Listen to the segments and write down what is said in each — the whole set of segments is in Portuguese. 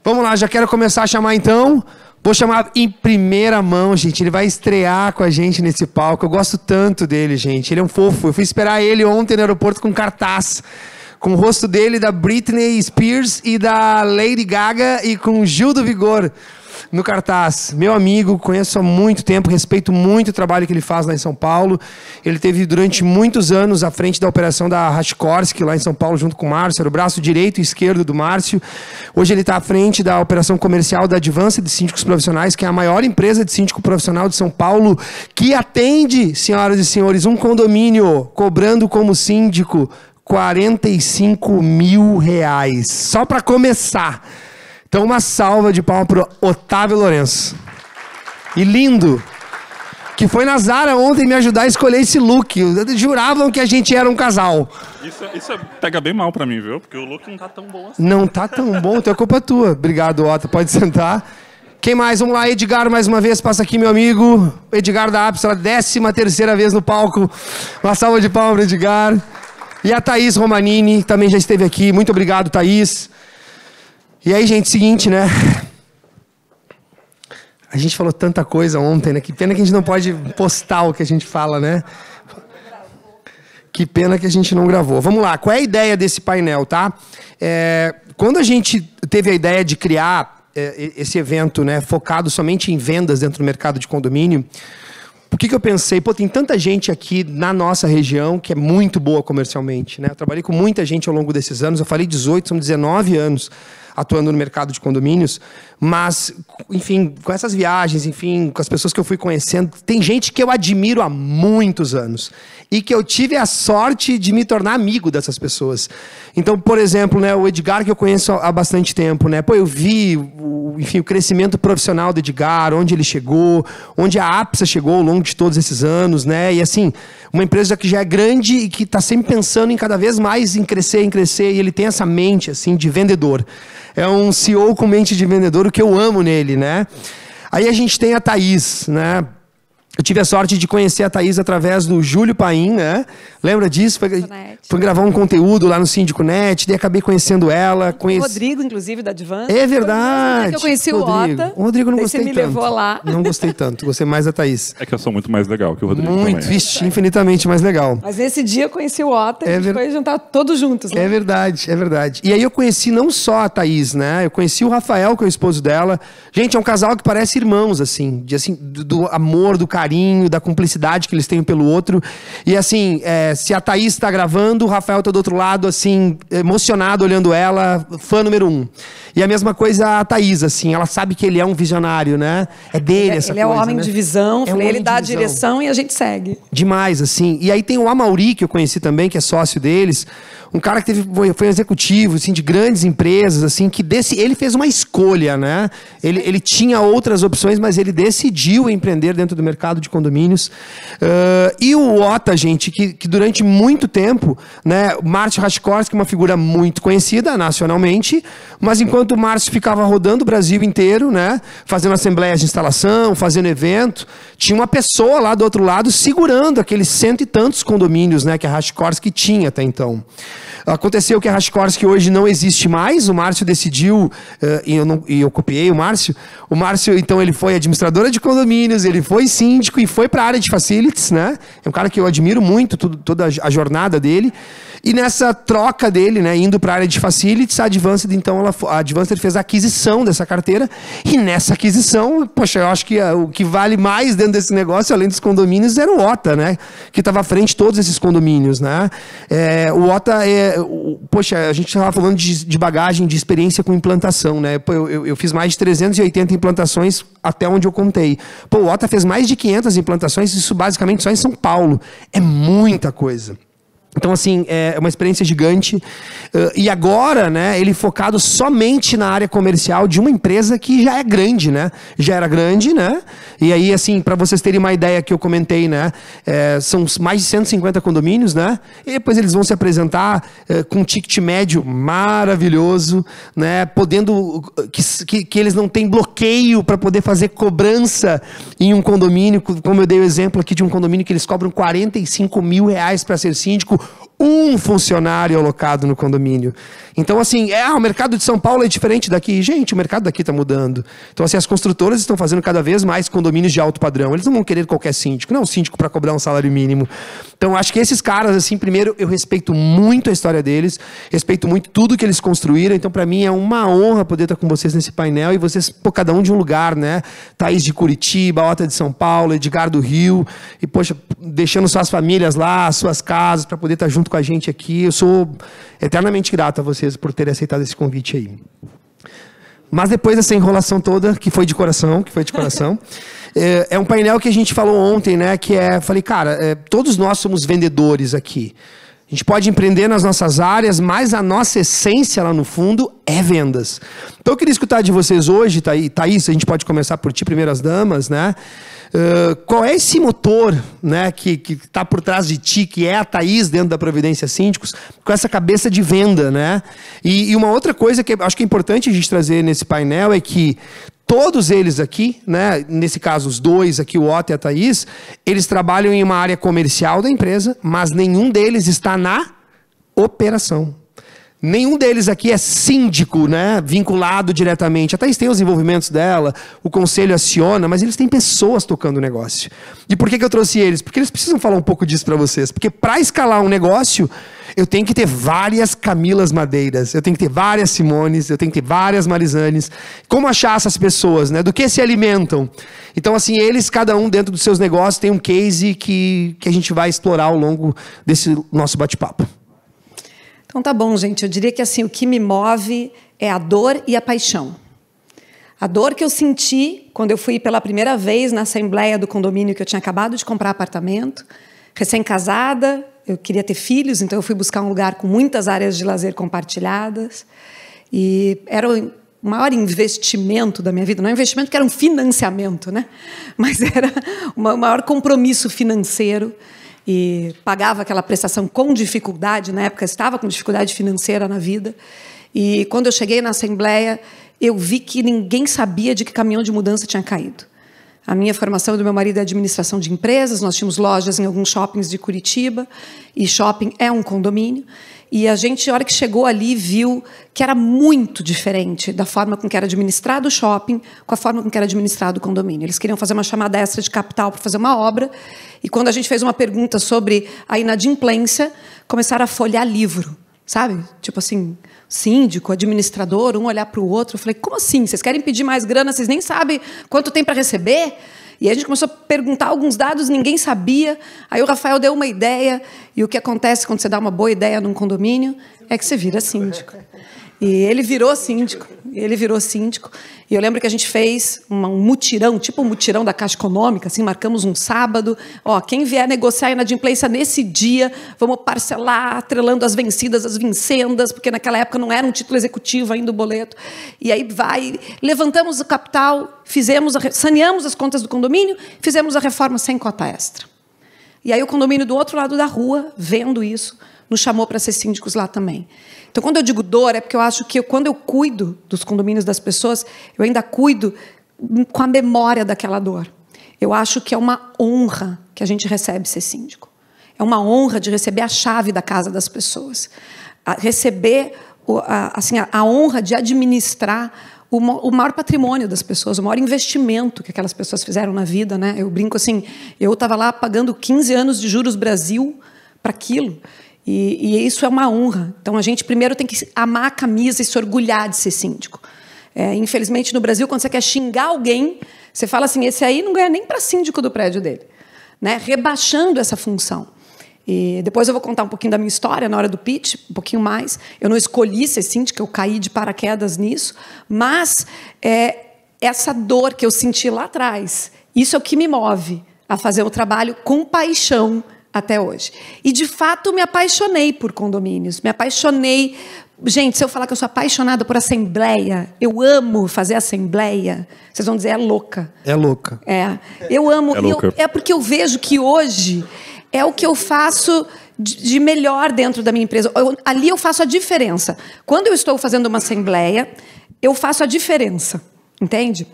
Vamos lá, já quero começar a chamar então. Vou chamar em primeira mão, gente. Ele vai estrear com a gente nesse palco. Eu gosto tanto dele, gente. Ele é um fofo. Eu fui esperar ele ontem no aeroporto com cartaz. Com o rosto dele, da Britney Spears e da Lady Gaga e com o Gil do Vigor no cartaz. Meu amigo, conheço há muito tempo, respeito muito o trabalho que ele faz lá em São Paulo. Ele teve durante muitos anos à frente da operação da Rashkorsk lá em São Paulo, junto com o Márcio. Era o braço direito e esquerdo do Márcio. Hoje ele está à frente da operação comercial da Advance de Síndicos Profissionais, que é a maior empresa de síndico profissional de São Paulo, que atende, senhoras e senhores, um condomínio cobrando como síndico R$45 mil. Só para começar. Então, uma salva de palmas para o Otávio Lourenço. E lindo. Que foi na Zara ontem me ajudar a escolher esse look. Juravam que a gente era um casal. Isso pega bem mal para mim, viu? Porque o look não tá tão bom assim. Não tá tão bom, então é culpa tua. Obrigado, Otto. Pode sentar. Quem mais? Vamos lá, Edgar, mais uma vez. Passa aqui, meu amigo. Edgar da Apps, 13ª vez no palco. Uma salva de palmas para Edgar. E a Thaís Romanini também já esteve aqui. Muito obrigado, Thaís. E aí, gente, seguinte, né? A gente falou tanta coisa ontem, né? Que pena que a gente não pode postar o que a gente fala, né? Que pena que a gente não gravou. Vamos lá, qual é a ideia desse painel, tá? Quando a gente teve a ideia de criar esse evento, né, focado somente em vendas dentro do mercado de condomínio, o que eu pensei? Pô, tem tanta gente aqui na nossa região que é muito boa comercialmente, né? Eu trabalhei com muita gente ao longo desses anos, eu falei 18, são 19 anos atuando no mercado de condomínios, mas, enfim, com essas viagens, enfim, com as pessoas que eu fui conhecendo, tem gente que eu admiro há muitos anos e que eu tive a sorte de me tornar amigo dessas pessoas. Então, por exemplo, né, o Edgar, que eu conheço há bastante tempo, né, pô, eu vi enfim, o crescimento profissional do Edgar, onde ele chegou, onde a APSA chegou ao longo de todos esses anos, né, e assim, uma empresa que já é grande e que está sempre pensando em cada vez mais em crescer, e ele tem essa mente, assim, de vendedor. É um CEO com mente de vendedor, o que eu amo nele, né? Aí a gente tem a Thaís, né? Eu tive a sorte de conhecer a Thaís através do Júlio Paim, né? Lembra disso? Foi gravar um conteúdo lá no Síndico Net, daí acabei conhecendo ela. O Rodrigo, inclusive, da Advance. É verdade. Eu conheci o Ota. O Rodrigo não gostei tanto. Você me levou lá. Não gostei tanto. Gostei mais da Thaís. É que eu sou muito mais legal que o Rodrigo muito, também. Vixe, infinitamente mais legal. Mas nesse dia eu conheci o Ota e a gente foi jantar todos juntos. Né? É verdade, é verdade. E aí eu conheci não só a Thaís, né? Eu conheci o Rafael, que é o esposo dela. Gente, é um casal que parece irmãos, assim. Do amor, do carinho, da cumplicidade que eles têm um pelo outro. E assim, se a Thaís está gravando, o Rafael está do outro lado, assim, emocionado olhando ela, fã número 1. E a mesma coisa a Thaís, assim, ela sabe que ele é um visionário, né? É dele essa coisa, ele é um homem, né, de visão, ele dá a direção e a gente segue. Demais, assim. E aí tem o Amauri, que eu conheci também, que é sócio deles, um cara que foi executivo, assim, de grandes empresas, assim, que ele fez uma escolha, né? Ele tinha outras opções, mas ele decidiu empreender dentro do mercado de condomínios. E o Ota, gente, que durante muito tempo, né, o Márcio Rashkorsk, uma figura muito conhecida nacionalmente, mas enquanto o Márcio ficava rodando o Brasil inteiro, né, fazendo assembleias de instalação, fazendo evento, tinha uma pessoa lá do outro lado segurando aqueles 100 e tantos condomínios, né, que a Rashkorsk tinha até então. Aconteceu que a Rashkorsk hoje não existe mais, o Márcio decidiu, e eu copiei o Márcio. O Márcio, então, ele foi administradora de condomínios, ele foi síndico e foi para a área de facilities, né? É um cara que eu admiro muito, toda a jornada dele. E nessa troca dele, né, indo para a área de facilities, a Advanced, então, a Advanced fez a aquisição dessa carteira. E nessa aquisição, poxa, eu acho que o que vale mais dentro desse negócio, além dos condomínios, era o Ota, né? Que estava à frente de todos esses condomínios, né? O Ota poxa, a gente estava falando de bagagem, de experiência com implantação, né? Eu fiz mais de 380 implantações até onde eu contei. Pô, o Ota fez mais de 500 implantações, isso basicamente só em São Paulo. É muita coisa. Então, assim, é uma experiência gigante. E agora, né, ele focado somente na área comercial de uma empresa que já é grande, né? Já era grande, né? E aí, assim, para vocês terem uma ideia que eu comentei, né? São mais de 150 condomínios, né? E depois eles vão se apresentar com um ticket médio maravilhoso, né? Podendo... Que eles não têm bloqueio para poder fazer cobrança em um condomínio, como eu dei o exemplo aqui de um condomínio que eles cobram R$45 mil para ser síndico, um funcionário alocado no condomínio. Então, assim, o mercado de São Paulo é diferente daqui. Gente, o mercado daqui está mudando. Então, assim, as construtoras estão fazendo cada vez mais condomínios de alto padrão. Eles não vão querer qualquer síndico, não é um síndico para cobrar um salário mínimo. Então, acho que esses caras, assim, primeiro, eu respeito muito a história deles, respeito muito tudo que eles construíram. Então, para mim, é uma honra poder estar com vocês nesse painel e vocês, cada um de um lugar, né? Thaís de Curitiba, Ota de São Paulo, Edgar do Rio. E, poxa, deixando suas famílias lá, suas casas, para poder estar junto com a gente aqui. Eu sou eternamente grato a vocês por terem aceitado esse convite aí. Mas depois dessa enrolação toda, que foi de coração, é um painel que a gente falou ontem, né? Falei, cara, todos nós somos vendedores aqui. A gente pode empreender nas nossas áreas, mas a nossa essência lá no fundo é vendas. Então eu queria escutar de vocês hoje, Thaís, a gente pode começar por ti, primeiras damas, né? Qual é esse motor, né, que está por trás de ti, que é a Thaís dentro da Providência Síndicos, com essa cabeça de venda, né? E uma outra coisa que acho que é importante a gente trazer nesse painel é que todos eles aqui, né, nesse caso os dois aqui, o Otto e a Thaís, eles trabalham em uma área comercial da empresa, mas nenhum deles está na operação. Nenhum deles aqui é síndico, né, vinculado diretamente. A Thaís tem os envolvimentos dela, o conselho aciona, mas eles têm pessoas tocando o negócio. E por que eu trouxe eles? Porque eles precisam falar um pouco disso para vocês. Porque para escalar um negócio, eu tenho que ter várias Camilas Madeiras, eu tenho que ter várias Simones, eu tenho que ter várias Marisanes. Como achar essas pessoas, né? Do que se alimentam? Então, assim, eles, cada um dentro dos seus negócios, tem um case que a gente vai explorar ao longo desse nosso bate-papo. Então tá bom, gente. Eu diria que assim, o que me move é a dor e a paixão. A dor que eu senti quando eu fui pela primeira vez na assembleia do condomínio que eu tinha acabado de comprar apartamento, recém-casada, eu queria ter filhos, então eu fui buscar um lugar com muitas áreas de lazer compartilhadas. E era o maior investimento da minha vida, não é um investimento que era um financiamento, né? Mas era o maior compromisso financeiro. E pagava aquela prestação com dificuldade, na época estava com dificuldade financeira na vida. E quando eu cheguei na assembleia, eu vi que ninguém sabia de que caminhão de mudança tinha caído. A minha formação do meu marido é administração de empresas, nós tínhamos lojas em alguns shoppings de Curitiba, e shopping é um condomínio. E a gente, na hora que chegou ali, viu que era muito diferente da forma com que era administrado o shopping com a forma com que era administrado o condomínio. Eles queriam fazer uma chamada extra de capital para fazer uma obra, e quando a gente fez uma pergunta sobre a inadimplência, começaram a folhear livro, sabe? Tipo assim, síndico, administrador, um olhar para o outro. Eu falei, como assim? Vocês querem pedir mais grana, vocês nem sabem quanto tem para receber? E aí a gente começou a perguntar alguns dados, ninguém sabia. Aí o Rafael deu uma ideia, e o que acontece quando você dá uma boa ideia num condomínio é que você vira síndico. E ele virou síndico. E eu lembro que a gente fez um mutirão, tipo um mutirão da Caixa Econômica, assim, marcamos um sábado. Ó, quem vier negociar a inadimplência nesse dia, vamos parcelar, atrelando as vencidas, as vincendas, porque naquela época não era um título executivo ainda o boleto. E aí levantamos o capital, saneamos as contas do condomínio, fizemos a reforma sem cota extra. E aí o condomínio do outro lado da rua, vendo isso, nos chamou para ser síndicos lá também. Então, quando eu digo dor, é porque eu acho que quando eu cuido dos condomínios das pessoas, eu ainda cuido com a memória daquela dor. Eu acho que é uma honra que a gente recebe ser síndico. É uma honra de receber a chave da casa das pessoas. Receber a honra de administrar o maior patrimônio das pessoas, o maior investimento que aquelas pessoas fizeram na vida, né? Eu brinco assim, eu estava lá pagando 15 anos de juros Brasil para aquilo. E isso é uma honra. Então, a gente primeiro tem que amar a camisa e se orgulhar de ser síndico. Infelizmente, no Brasil, quando você quer xingar alguém, você fala assim, esse aí não ganha nem para síndico do prédio dele, né? Rebaixando essa função. E depois eu vou contar um pouquinho da minha história na hora do pitch, um pouquinho mais. Eu não escolhi ser síndica, eu caí de paraquedas nisso, mas essa dor que eu senti lá atrás, isso é o que me move a fazer o trabalho com paixão até hoje. E, de fato, me apaixonei por condomínios. Me apaixonei... Gente, se eu falar que eu sou apaixonada por assembleia, eu amo fazer assembleia, vocês vão dizer, é louca. É louca. Eu amo. É louca. É porque eu vejo que hoje é o que eu faço de melhor dentro da minha empresa. Ali eu faço a diferença. Quando eu estou fazendo uma assembleia, eu faço a diferença. Entende?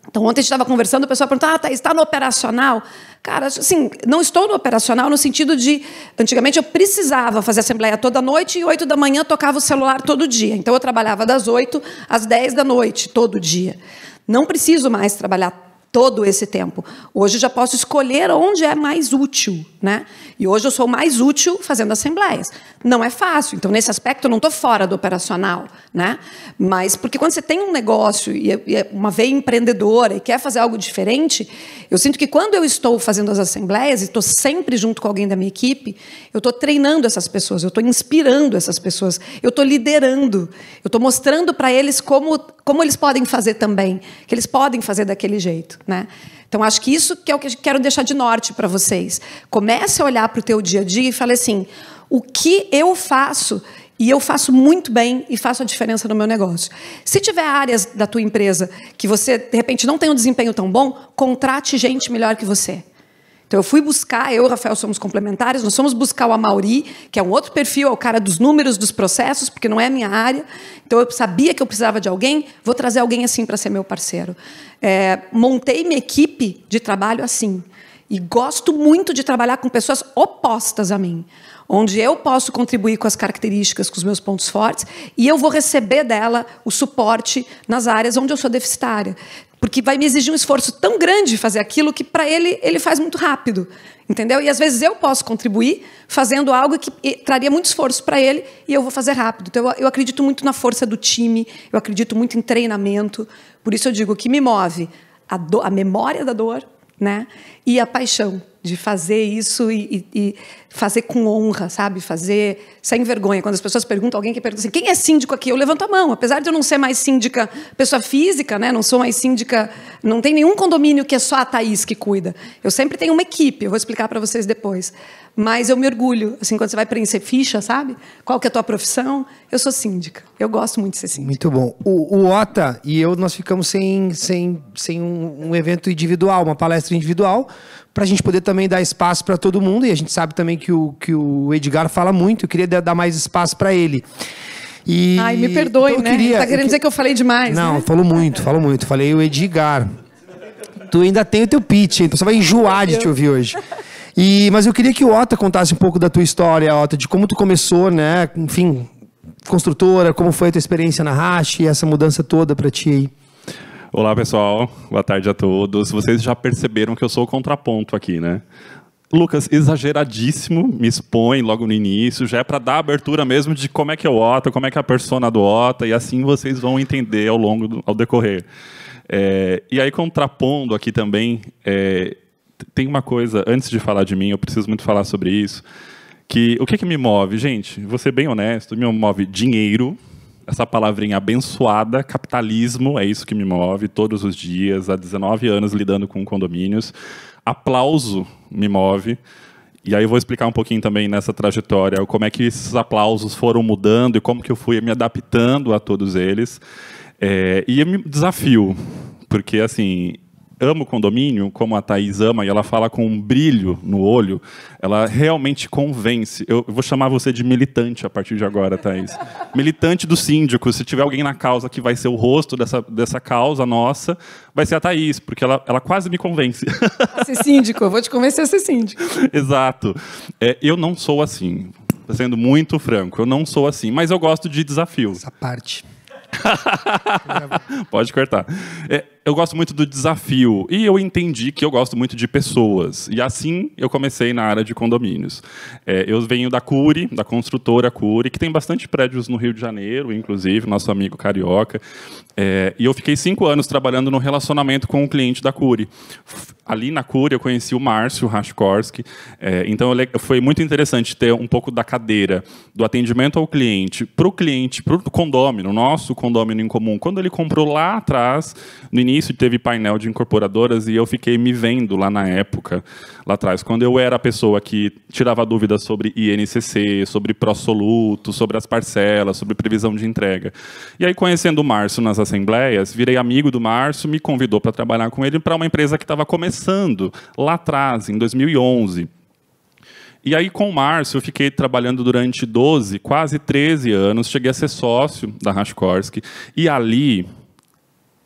Então, ontem a gente estava conversando, a pessoa perguntou, Thaís, está no operacional? Cara, assim, não estou no operacional no sentido de... Antigamente, eu precisava fazer assembleia toda noite e 8 da manhã tocava o celular todo dia. Então, eu trabalhava das 8 às 10 da noite, todo dia. Não preciso mais trabalhar todo esse tempo. Hoje eu já posso escolher onde é mais útil, né? E hoje eu sou mais útil fazendo assembleias. Não é fácil, então nesse aspecto eu não estou fora do operacional, né? Mas porque quando você tem um negócio e é uma veia empreendedora e quer fazer algo diferente, eu sinto que quando eu estou fazendo as assembleias e estou sempre junto com alguém da minha equipe, eu estou treinando essas pessoas, eu estou inspirando essas pessoas, eu estou liderando, eu estou mostrando para eles como eles podem fazer também, que eles podem fazer daquele jeito, né? Então, acho que isso que é o que eu quero deixar de norte para vocês. Comece a olhar para o teu dia a dia e fale assim, o que eu faço, e eu faço muito bem e faço a diferença no meu negócio. Se tiver áreas da tua empresa que você, de repente, não tem um desempenho tão bom, contrate gente melhor que você. Então, eu fui buscar, eu e o Rafael somos complementares, nós fomos buscar o Amaury, que é um outro perfil, é o cara dos números, dos processos, porque não é a minha área. Então, eu sabia que eu precisava de alguém, vou trazer alguém assim para ser meu parceiro. Montei minha equipe de trabalho assim. E gosto muito de trabalhar com pessoas opostas a mim, onde eu posso contribuir com as características, com os meus pontos fortes, e eu vou receber dela o suporte nas áreas onde eu sou deficitária. Porque vai me exigir um esforço tão grande fazer aquilo que, para ele faz muito rápido. Entendeu? E, às vezes, eu posso contribuir fazendo algo que traria muito esforço para ele e eu vou fazer rápido. Então, eu acredito muito na força do time, eu acredito muito em treinamento. Por isso, eu digo que me move a memória da dor, né? E a paixão de fazer isso e fazer com honra, sabe? Fazer sem vergonha. Quando as pessoas perguntam, alguém que pergunta assim, quem é síndico aqui? Eu levanto a mão. Apesar de eu não ser mais síndica pessoa física, né? Não sou mais síndica... Não tem nenhum condomínio que é só a Thaís que cuida. Eu sempre tenho uma equipe, eu vou explicar para vocês depois. Mas eu me orgulho, assim, quando você vai preencher ficha, sabe? Qual que é a tua profissão? Eu sou síndica. Eu gosto muito de ser síndica. Muito bom. O Ota e eu, nós ficamos sem um evento individual, uma palestra individual, para a gente poder também dar espaço para todo mundo. E a gente sabe também que o Edgar fala muito. Eu queria dar mais espaço para ele. Ai, me perdoe, então, né? Tá querendo dizer que eu falei demais, não, né? Falo muito. Falei o Edgar. Tu ainda tem o teu pitch, então você vai enjoar de te ouvir hoje. Mas eu queria que o Ota contasse um pouco da tua história, Ota, de como tu começou, né? Enfim, construtora, como foi a tua experiência na Hash e essa mudança toda para ti aí. Olá, pessoal. Boa tarde a todos. Vocês já perceberam que eu sou o contraponto aqui, né? Lucas, exageradíssimo, me expõe logo no início, já é para dar abertura mesmo de como é que é o Ota, como é que é a persona do Ota, e assim vocês vão entender ao decorrer. E aí, contrapondo aqui também, tem uma coisa, antes de falar de mim, eu preciso muito falar sobre isso, que o que me move? Gente, vou ser bem honesto, me move dinheiro, essa palavrinha abençoada, capitalismo, é isso que me move todos os dias, há 19 anos lidando com condomínios. Aplauso me move. E aí eu vou explicar um pouquinho também nessa trajetória como é que esses aplausos foram mudando e como que eu fui me adaptando a todos eles. E eu me desafio, porque assim, amo o condomínio, como a Thaís ama, e ela fala com um brilho no olho, ela realmente convence. Eu vou chamar você de militante a partir de agora, Thaís. Militante do síndico. Se tiver alguém na causa que vai ser o rosto dessa causa nossa, vai ser a Thaís, porque ela quase me convence. Ser síndico, eu vou te convencer a ser síndico. Exato. Eu não sou assim, sendo muito franco, eu não sou assim, mas eu gosto de desafio. Essa parte. Pode cortar. Eu gosto muito do desafio e eu entendi que eu gosto muito de pessoas. E assim eu comecei na área de condomínios. Eu venho da Cury, da construtora Cury, que tem bastante prédios no Rio de Janeiro, inclusive, nosso amigo carioca. E eu fiquei 5 anos trabalhando no relacionamento com o cliente da Cury. Ali na Cury eu conheci o Márcio Rashkorski. Então foi muito interessante ter um pouco da cadeira do atendimento ao cliente, para o condomínio, nosso condomínio em comum. Quando ele comprou lá atrás, no início teve painel de incorporadoras e eu fiquei me vendo lá na época, lá atrás, quando eu era a pessoa que tirava dúvidas sobre INCC, sobre pró-soluto, sobre as parcelas, sobre previsão de entrega. E aí, conhecendo o Márcio nas assembleias, virei amigo do Márcio, me convidou para trabalhar com ele para uma empresa que estava começando lá atrás, em 2011. E aí, com o Márcio, eu fiquei trabalhando durante 12, quase 13 anos, cheguei a ser sócio da Rashkorski, e ali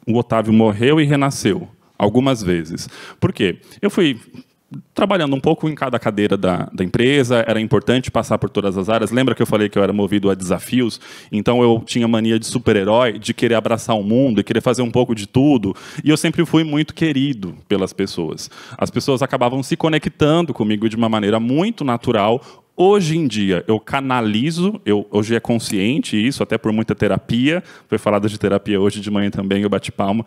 o Otávio morreu e renasceu algumas vezes. Por quê? Eu fui trabalhando um pouco em cada cadeira da empresa, era importante passar por todas as áreas. Lembra que eu falei que eu era movido a desafios? Então eu tinha mania de super-herói, de querer abraçar o mundo e querer fazer um pouco de tudo. E eu sempre fui muito querido pelas pessoas. As pessoas acabavam se conectando comigo de uma maneira muito natural. Hoje em dia, eu canalizo, hoje é consciente isso, até por muita terapia, foi falado de terapia hoje de manhã também, eu bati palma.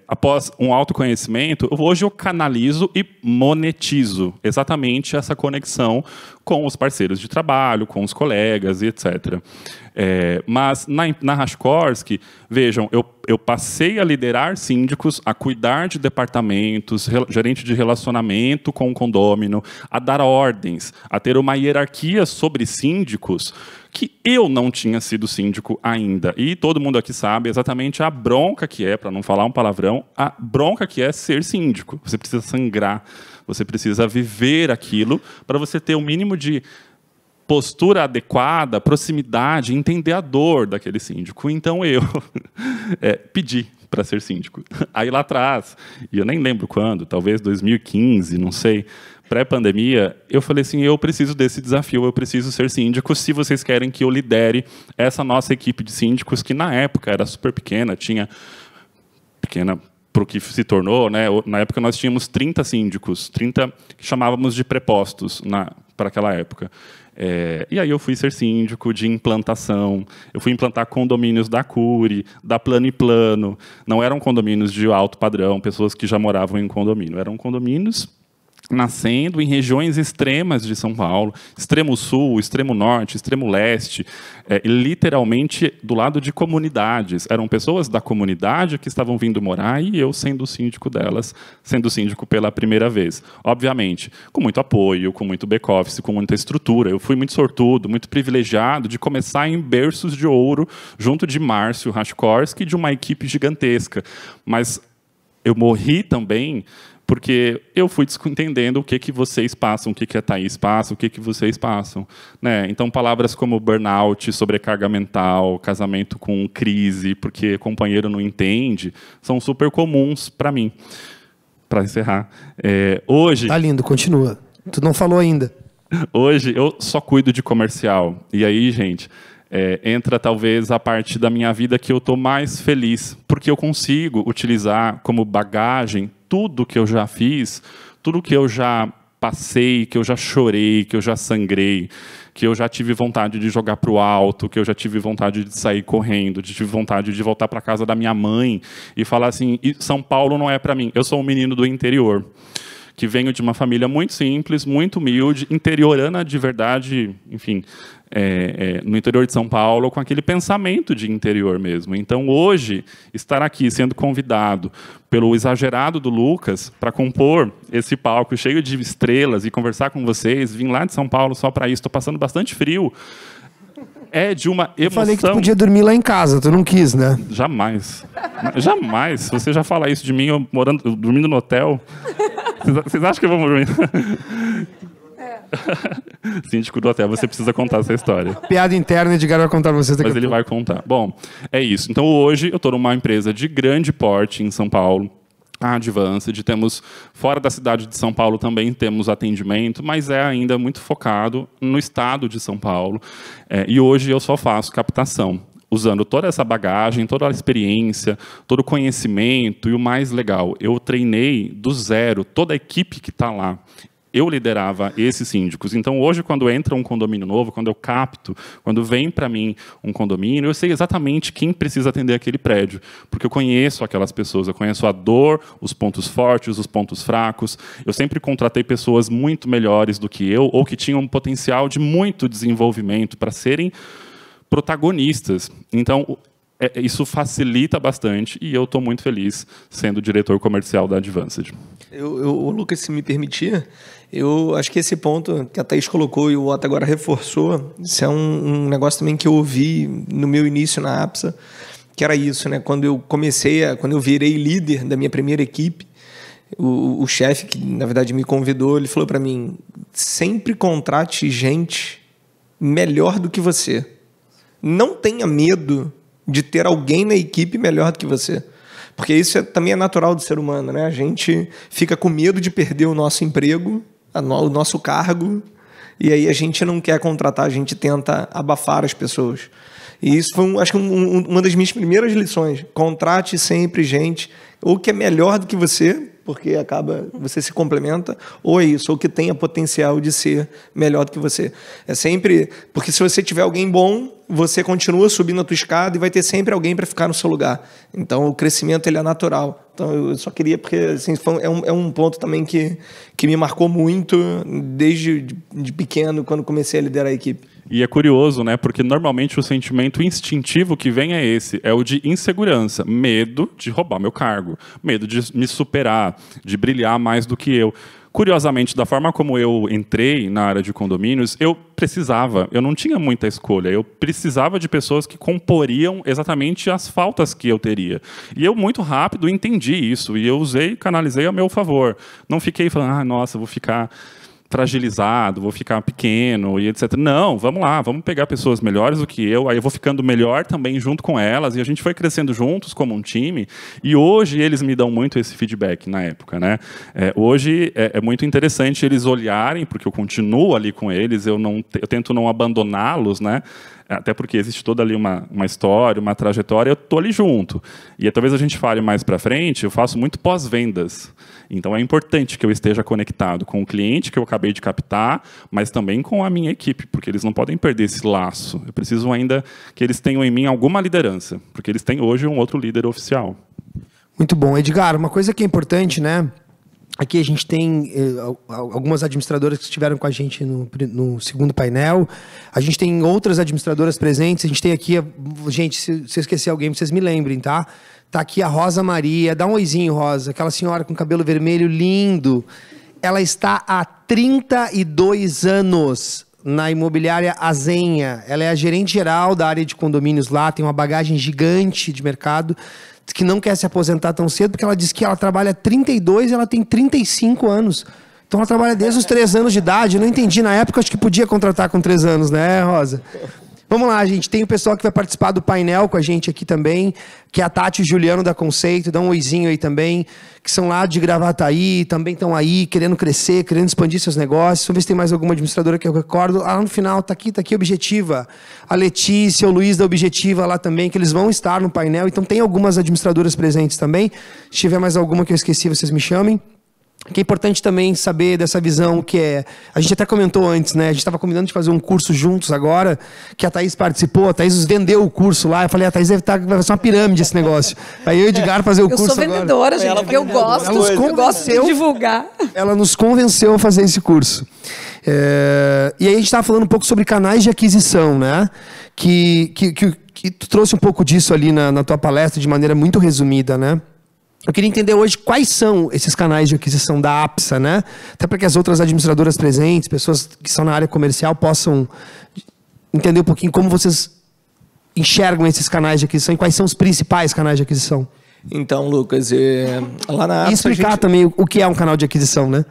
Após um autoconhecimento, hoje eu canalizo e monetizo exatamente essa conexão com os parceiros de trabalho, com os colegas e etc. Mas na Rashkorski, vejam, eu passei a liderar síndicos, a cuidar de departamentos, gerente de relacionamento com o condômino, a dar ordens, a ter uma hierarquia sobre síndicos que eu não tinha sido síndico ainda. E todo mundo aqui sabe exatamente a bronca que é, para não falar um palavrão, a bronca que é ser síndico. Você precisa sangrar, você precisa viver aquilo para você ter o mínimo de postura adequada, proximidade, entender a dor daquele síndico. Então eu pedi para ser síndico. Aí lá atrás, e eu nem lembro quando, talvez 2015, não sei, pré-pandemia, eu falei assim, eu preciso desse desafio, eu preciso ser síndico, se vocês querem que eu lidere essa nossa equipe de síndicos, que na época era super pequena, pequena para o que se tornou, né? Na época nós tínhamos 30 síndicos, 30 que chamávamos de prepostos para aquela época. E aí eu fui ser síndico de implantação, eu fui implantar condomínios da Cury, da Plano e Plano, não eram condomínios de alto padrão, pessoas que já moravam em condomínio, eram condomínios nascendo em regiões extremas de São Paulo, extremo sul, extremo norte, extremo leste, literalmente do lado de comunidades. Eram pessoas da comunidade que estavam vindo morar e eu sendo síndico delas, sendo síndico pela primeira vez. Obviamente, com muito apoio, com muito back-office, com muita estrutura. Eu fui muito sortudo, muito privilegiado de começar em berços de ouro, junto de Márcio Rashkorski, de uma equipe gigantesca. Mas eu morri também porque eu fui entendendo o que vocês passam, o que a Thaís passa, o que vocês passam, né? Então, palavras como burnout, sobrecarga mental, casamento com crise, porque companheiro não entende, são super comuns para mim. Para encerrar. Hoje... Tá lindo, continua. Tu não falou ainda. Hoje, eu só cuido de comercial. E aí, gente... entra talvez a parte da minha vida que eu estou mais feliz, porque eu consigo utilizar como bagagem tudo que eu já fiz, tudo que eu já passei, que eu já chorei, que eu já sangrei, que eu já tive vontade de jogar para o alto, que eu já tive vontade de sair correndo, tive vontade de voltar para a casa da minha mãe e falar assim, São Paulo não é para mim, eu sou um menino do interior, que venho de uma família muito simples, muito humilde, interiorana de verdade, enfim, no interior de São Paulo, com aquele pensamento de interior mesmo. Então, hoje, estar aqui sendo convidado pelo exagerado do Lucas para compor esse palco cheio de estrelas e conversar com vocês, vim lá de São Paulo só para isso, estou passando bastante frio, é de uma emoção. Eu falei que tu podia dormir lá em casa, tu não quis, né? Jamais. Jamais. Se você já fala isso de mim, eu dormindo no hotel, vocês acham que eu vou dormir? Síndico do hotel, você precisa contar essa história. Piada interna, Edgar vai contar pra vocês daqui a pouco. Mas ele vai contar. Bom, é isso. Então, hoje, eu estou numa empresa de grande porte em São Paulo, a Advanced. Temos, fora da cidade de São Paulo, também temos atendimento, mas é ainda muito focado no estado de São Paulo. E hoje eu só faço captação, usando toda essa bagagem, toda a experiência, todo o conhecimento e o mais legal, eu treinei do zero toda a equipe que está lá. Eu liderava esses síndicos. Então, hoje, quando entra um condomínio novo, quando eu capto, quando vem para mim um condomínio, eu sei exatamente quem precisa atender aquele prédio, porque eu conheço aquelas pessoas, eu conheço a dor, os pontos fortes, os pontos fracos. Eu sempre contratei pessoas muito melhores do que eu, ou que tinham um potencial de muito desenvolvimento para serem protagonistas. Então, isso facilita bastante e eu estou muito feliz sendo diretor comercial da Advanced. O Lucas, se me permitir, eu acho que esse ponto que a Thaís colocou e o Otto agora reforçou, isso é um negócio também que eu ouvi no meu início na APSA, que era isso, né? Quando eu virei líder da minha primeira equipe, o chefe, que na verdade me convidou, ele falou para mim, sempre contrate gente melhor do que você. Não tenha medo de ter alguém na equipe melhor do que você. Porque isso também é natural do ser humano, né? A gente fica com medo de perder o nosso emprego, o nosso cargo, e aí a gente não quer contratar, a gente tenta abafar as pessoas. E isso foi, acho que, uma das minhas primeiras lições. Contrate sempre gente, ou que é melhor do que você, porque você se complementa, ou é isso, ou que tenha potencial de ser melhor do que você. É sempre, porque se você tiver alguém bom, você continua subindo a tua escada e vai ter sempre alguém para ficar no seu lugar. Então, o crescimento ele é natural. Então, eu só queria, porque assim, é um ponto também que me marcou muito desde de pequeno, quando comecei a liderar a equipe. E é curioso, né? Porque normalmente o sentimento instintivo que vem é esse, é o de insegurança, medo de roubar meu cargo, medo de me superar, de brilhar mais do que eu. Curiosamente, da forma como eu entrei na área de condomínios, eu não tinha muita escolha, eu precisava de pessoas que comporiam exatamente as faltas que eu teria. E eu muito rápido entendi isso, e eu canalizei a meu favor. Não fiquei falando, nossa, vou ficar fragilizado, vou ficar pequeno e etc. Não, vamos lá, vamos pegar pessoas melhores do que eu, aí eu vou ficando melhor também junto com elas, e a gente foi crescendo juntos como um time, e hoje eles me dão muito esse feedback na época, né? Hoje é muito interessante eles olharem, porque eu continuo ali com eles, eu tento não abandoná-los, né? Até porque existe toda ali uma história, uma trajetória, eu estou ali junto. E talvez a gente fale mais para frente, eu faço muito pós-vendas. Então é importante que eu esteja conectado com o cliente que eu acabei de captar, mas também com a minha equipe, porque eles não podem perder esse laço. Eu preciso ainda que eles tenham em mim alguma liderança, porque eles têm hoje um outro líder oficial. Muito bom. Edgar, uma coisa que é importante, né? Aqui a gente tem algumas administradoras que estiveram com a gente no segundo painel. A gente tem outras administradoras presentes. A gente tem aqui... Gente, se eu esquecer alguém, vocês me lembrem, tá? Tá aqui a Rosa Maria. Dá um oizinho, Rosa. Aquela senhora com cabelo vermelho lindo. Ela está há 32 anos na imobiliária Azenha. Ela é a gerente geral da área de condomínios lá. Tem uma bagagem gigante de mercado, que não quer se aposentar tão cedo, porque ela diz que ela trabalha 32 e ela tem 35 anos. Então ela trabalha desde os 3 anos de idade. Eu não entendi. Na época, acho que podia contratar com 3 anos, né, Rosa? Vamos lá, gente. Tem o pessoal que vai participar do painel com a gente aqui também, que é a Tati e o Juliano da Conceito. Dá um oizinho aí também, que são lá de Gravataí, também estão aí, querendo crescer, querendo expandir seus negócios. Vamos ver se tem mais alguma administradora que eu recordo. Lá no final, tá aqui Objetiva. A Letícia, o Luiz da Objetiva lá também, que eles vão estar no painel. Então tem algumas administradoras presentes também. Se tiver mais alguma que eu esqueci, vocês me chamem. Que é importante também saber dessa visão que é... A gente até comentou antes, né? A gente estava combinando de fazer um curso juntos agora, que a Thaís participou, a Thaís vendeu o curso lá. Eu falei, a Thaís vai ser uma pirâmide esse negócio. Aí eu e o Edgar fazer o curso agora. Eu sou vendedora, gente, porque eu gosto de divulgar. Ela nos convenceu a fazer esse curso. E aí a gente estava falando um pouco sobre canais de aquisição, né? Que tu trouxe um pouco disso ali na tua palestra de maneira muito resumida, né? Eu queria entender hoje quais são esses canais de aquisição da APSA, né? Até para que as outras administradoras presentes, pessoas que estão na área comercial, possam entender um pouquinho como vocês enxergam esses canais de aquisição e quais são os principais canais de aquisição. Então, Lucas, lá na APSA... E explicar também o que é um canal de aquisição, né?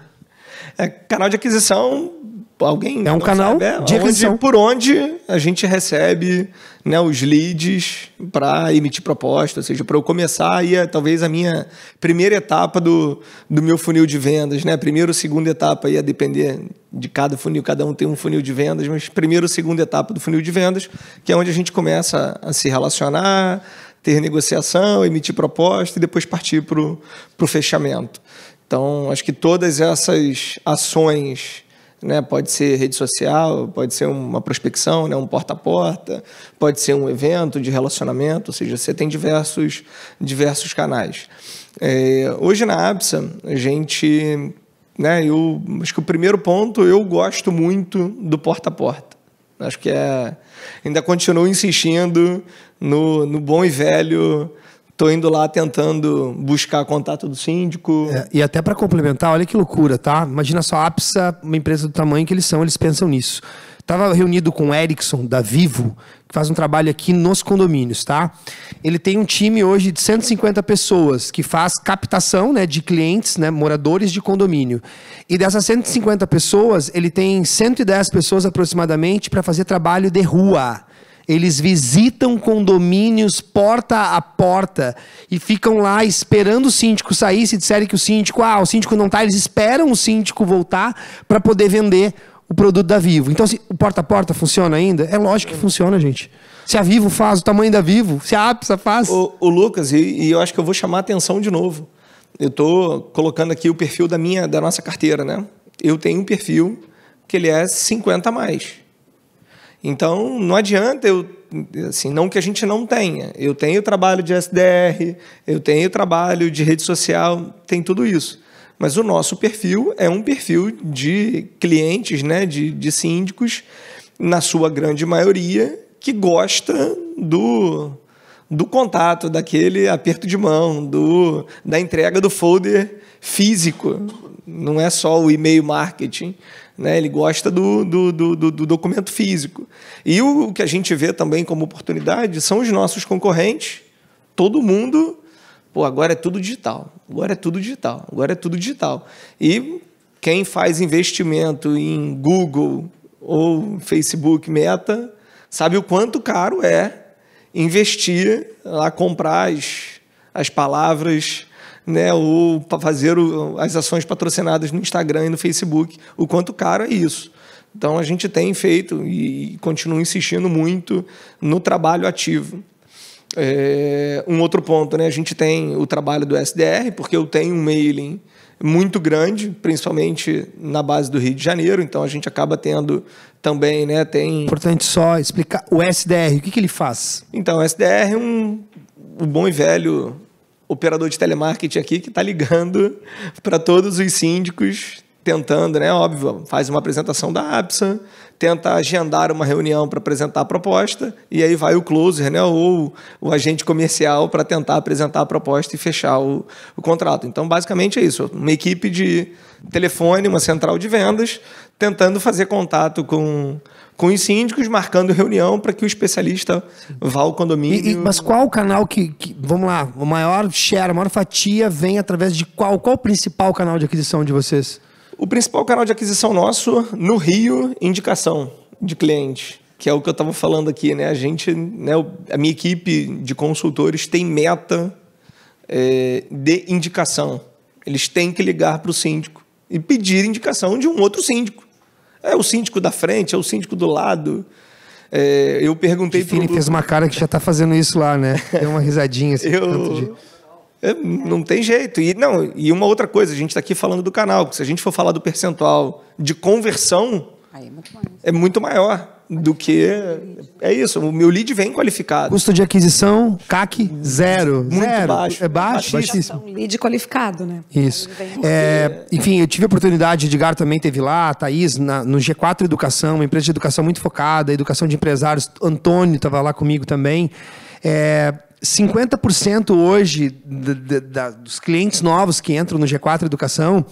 Canal de aquisição... É um canal de aquisição. Por onde a gente recebe, né, os leads para emitir proposta, ou seja, para eu começar aí, talvez a minha primeira etapa do meu funil de vendas, né? Primeira ou segunda etapa ia depender de cada funil, cada um tem um funil de vendas, mas primeira ou segunda etapa do funil de vendas, que é onde a gente começa a se relacionar, ter negociação, emitir proposta e depois partir para o fechamento. Então, acho que todas essas ações, né, pode ser rede social, pode ser uma prospecção, né, um porta a porta, pode ser um evento de relacionamento, ou seja, você tem diversos canais. Hoje na APSA, a gente, né, eu acho que o primeiro ponto, eu gosto muito do porta a porta. Acho que ainda continuo insistindo no bom e velho. Estou indo lá tentando buscar contato do síndico. E até para complementar, olha que loucura, tá? Imagina só a APSA, uma empresa do tamanho que eles são, eles pensam nisso. Estava reunido com o Erickson, da Vivo, que faz um trabalho aqui nos condomínios, tá? Ele tem um time hoje de 150 pessoas, que faz captação, né, de clientes, né, moradores de condomínio. E dessas 150 pessoas, ele tem 110 pessoas aproximadamente para fazer trabalho de rua. Eles visitam condomínios porta a porta e ficam lá esperando o síndico sair. Se disserem que o síndico não está, eles esperam o síndico voltar para poder vender o produto da Vivo. Então, o porta a porta funciona ainda? É lógico que funciona, gente. Se a Vivo faz, o tamanho da Vivo, se a APSA faz... O Lucas, e eu acho que eu vou chamar a atenção de novo. Eu estou colocando aqui o perfil da nossa carteira, né? Eu tenho um perfil que ele é 50 a mais. Então, não adianta não que a gente não tenha. Eu tenho trabalho de SDR, eu tenho trabalho de rede social, tem tudo isso. Mas o nosso perfil é um perfil de clientes, né, de síndicos, na sua grande maioria, que gosta do contato, daquele aperto de mão, da entrega do folder físico. Não é só o e-mail marketing, né? Ele gosta do documento físico. E o que a gente vê também como oportunidade são os nossos concorrentes. Todo mundo... agora é tudo digital, agora é tudo digital, agora é tudo digital. E quem faz investimento em Google ou Facebook Meta sabe o quanto caro é investir lá, comprar as palavras, né, ou fazer as ações patrocinadas no Instagram e no Facebook, o quanto caro é isso. Então, a gente tem feito e continua insistindo muito no trabalho ativo. Um outro ponto, né? A gente tem o trabalho do SDR, porque eu tenho um mailing muito grande, principalmente na base do Rio de Janeiro, então a gente acaba tendo também, né? Importante só explicar o SDR, o que ele faz? Então, o SDR é um bom e velho operador de telemarketing aqui que está ligando para todos os síndicos, tentando, né? Óbvio, faz uma apresentação da APSA, tenta agendar uma reunião para apresentar a proposta, e aí vai o closer, né, ou o agente comercial para tentar apresentar a proposta e fechar o contrato. Então, basicamente é isso. Uma equipe de telefone, uma central de vendas, tentando fazer contato com os síndicos, marcando reunião para que o especialista vá ao condomínio. Mas qual o canal que... Vamos lá, o maior share, a maior fatia vem através de qual? Qual o principal canal de aquisição de vocês? O principal canal de aquisição nosso, no Rio, indicação de clientes, que é o que eu estava falando aqui, né? A minha equipe de consultores tem meta de indicação. Eles têm que ligar para o síndico e pedir indicação de um outro síndico. É o síndico da frente, é o síndico do lado. Eu perguntei para o Felipe fez uma cara que já está fazendo isso lá, né? Deu uma risadinha assim. Não tem jeito. E uma outra coisa, a gente está aqui falando do canal, porque se a gente for falar do percentual de conversão, é muito maior do que... É isso, o meu lead vem qualificado. Custo de aquisição, CAC, zero. Muito baixo. É baixíssimo. Um lead qualificado, né? Isso. Enfim, eu tive a oportunidade, Edgar também teve lá, a Thaís, no G4 Educação, uma empresa de educação muito focada, educação de empresários, Antônio estava lá comigo também. 50% hoje dos clientes novos que entram no G4 Educação,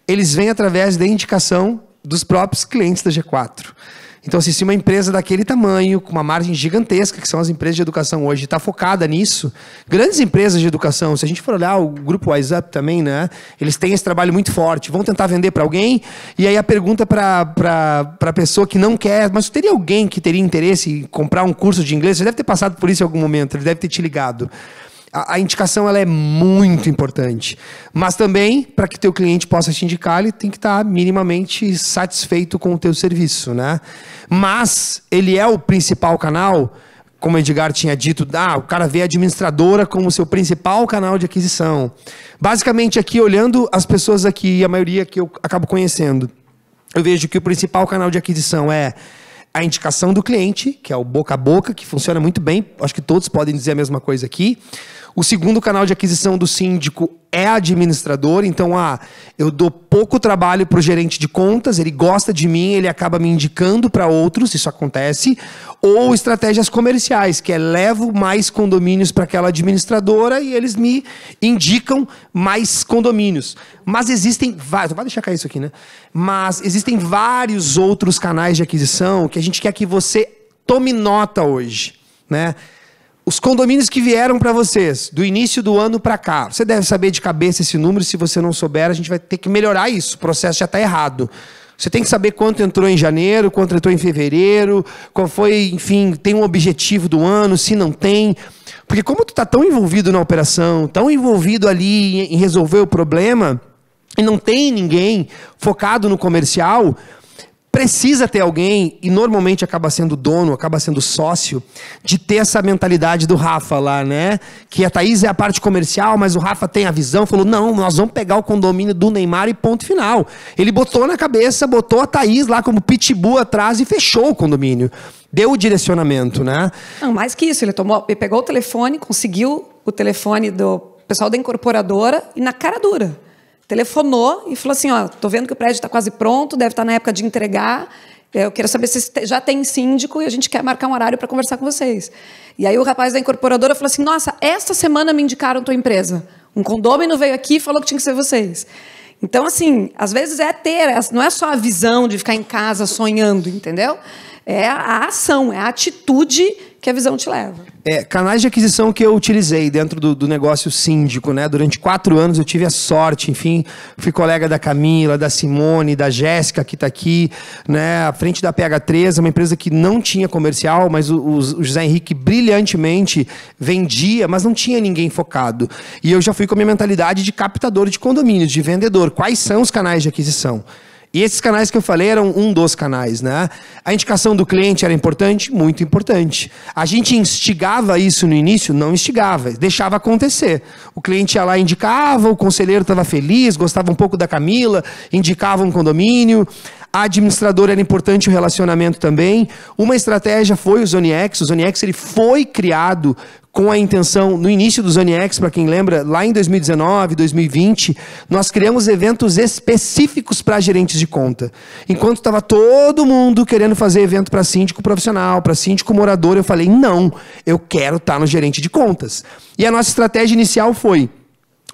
eles vêm através da indicação dos próprios clientes da G4. Então, se uma empresa daquele tamanho, com uma margem gigantesca, que são as empresas de educação hoje, está focada nisso, grandes empresas de educação, se a gente for olhar o grupo WiseUp também, né, eles têm esse trabalho muito forte, vão tentar vender para alguém, e aí a pergunta para a pessoa que não quer, mas teria alguém que teria interesse em comprar um curso de inglês? Você deve ter passado por isso em algum momento, ele deve ter te ligado. A indicação ela é muito importante. Mas também, para que teu cliente possa te indicar, ele tem que estar minimamente satisfeito com o teu serviço, né? Mas ele é o principal canal, como o Edgar tinha dito, o cara vê a administradora como seu principal canal de aquisição. Basicamente, aqui, olhando as pessoas aqui, a maioria que eu acabo conhecendo, eu vejo que o principal canal de aquisição é a indicação do cliente, que é o boca a boca, que funciona muito bem. Acho que todos podem dizer a mesma coisa aqui. O segundo canal de aquisição do síndico é administrador. Então, eu dou pouco trabalho para o gerente de contas, ele gosta de mim, ele acaba me indicando para outros, isso acontece. Ou estratégias comerciais, que levo mais condomínios para aquela administradora e eles me indicam mais condomínios. Mas existem vários... Vai deixar cair isso aqui, né? Mas existem vários outros canais de aquisição que a gente quer que você tome nota hoje, né? Os condomínios que vieram para vocês, do início do ano para cá, você deve saber de cabeça esse número, se você não souber, a gente vai ter que melhorar isso, o processo já está errado. Você tem que saber quanto entrou em janeiro, quanto entrou em fevereiro, qual foi, enfim, tem um objetivo do ano, se não tem. Porque como tu está tão envolvido na operação, tão envolvido ali em resolver o problema, e não tem ninguém focado no comercial, precisa ter alguém, e normalmente acaba sendo dono, acaba sendo sócio, de ter essa mentalidade do Rafa lá, né? Que a Thaís é a parte comercial, mas o Rafa tem a visão, falou, não, nós vamos pegar o condomínio do Neymar e ponto final. Ele botou na cabeça, botou a Thaís lá como pitbull atrás e fechou o condomínio. Deu o direcionamento, né? Não, mais que isso, ele pegou o telefone, conseguiu o telefone do pessoal da incorporadora e na cara dura. Telefonou e falou assim, ó, tô vendo que o prédio está quase pronto, deve estar na época de entregar, eu quero saber se já tem síndico e a gente quer marcar um horário para conversar com vocês. E aí o rapaz da incorporadora falou assim, nossa, esta semana me indicaram tua empresa. Um condômino veio aqui e falou que tinha que ser vocês. Então, assim, às vezes não é só a visão de ficar em casa sonhando, entendeu? É a ação, é a atitude que a visão te leva. Canais de aquisição que eu utilizei dentro do negócio síndico, né? Durante 4 anos eu tive a sorte, enfim, fui colega da Camila, da Simone, da Jéssica, que está aqui, né? À frente da PH3, uma empresa que não tinha comercial, mas o José Henrique brilhantemente vendia, mas não tinha ninguém focado. E eu já fui com a minha mentalidade de captador de condomínios, de vendedor. Quais são os canais de aquisição? E esses canais que eu falei eram um dos canais, né? A indicação do cliente era importante? Muito importante. A gente instigava isso no início? Não instigava, deixava acontecer. O cliente ia lá e indicava, o conselheiro estava feliz, gostava um pouco da Camila, indicava um condomínio. A administradora era importante, o relacionamento também. Uma estratégia foi o ZoneX. O ZoneX ele foi criado com a intenção, no início do ZoneX, para quem lembra, lá em 2019, 2020, nós criamos eventos específicos para gerentes de conta. Enquanto estava todo mundo querendo fazer evento para síndico profissional, para síndico morador, eu falei, não, eu quero estar no gerente de contas. E a nossa estratégia inicial foi,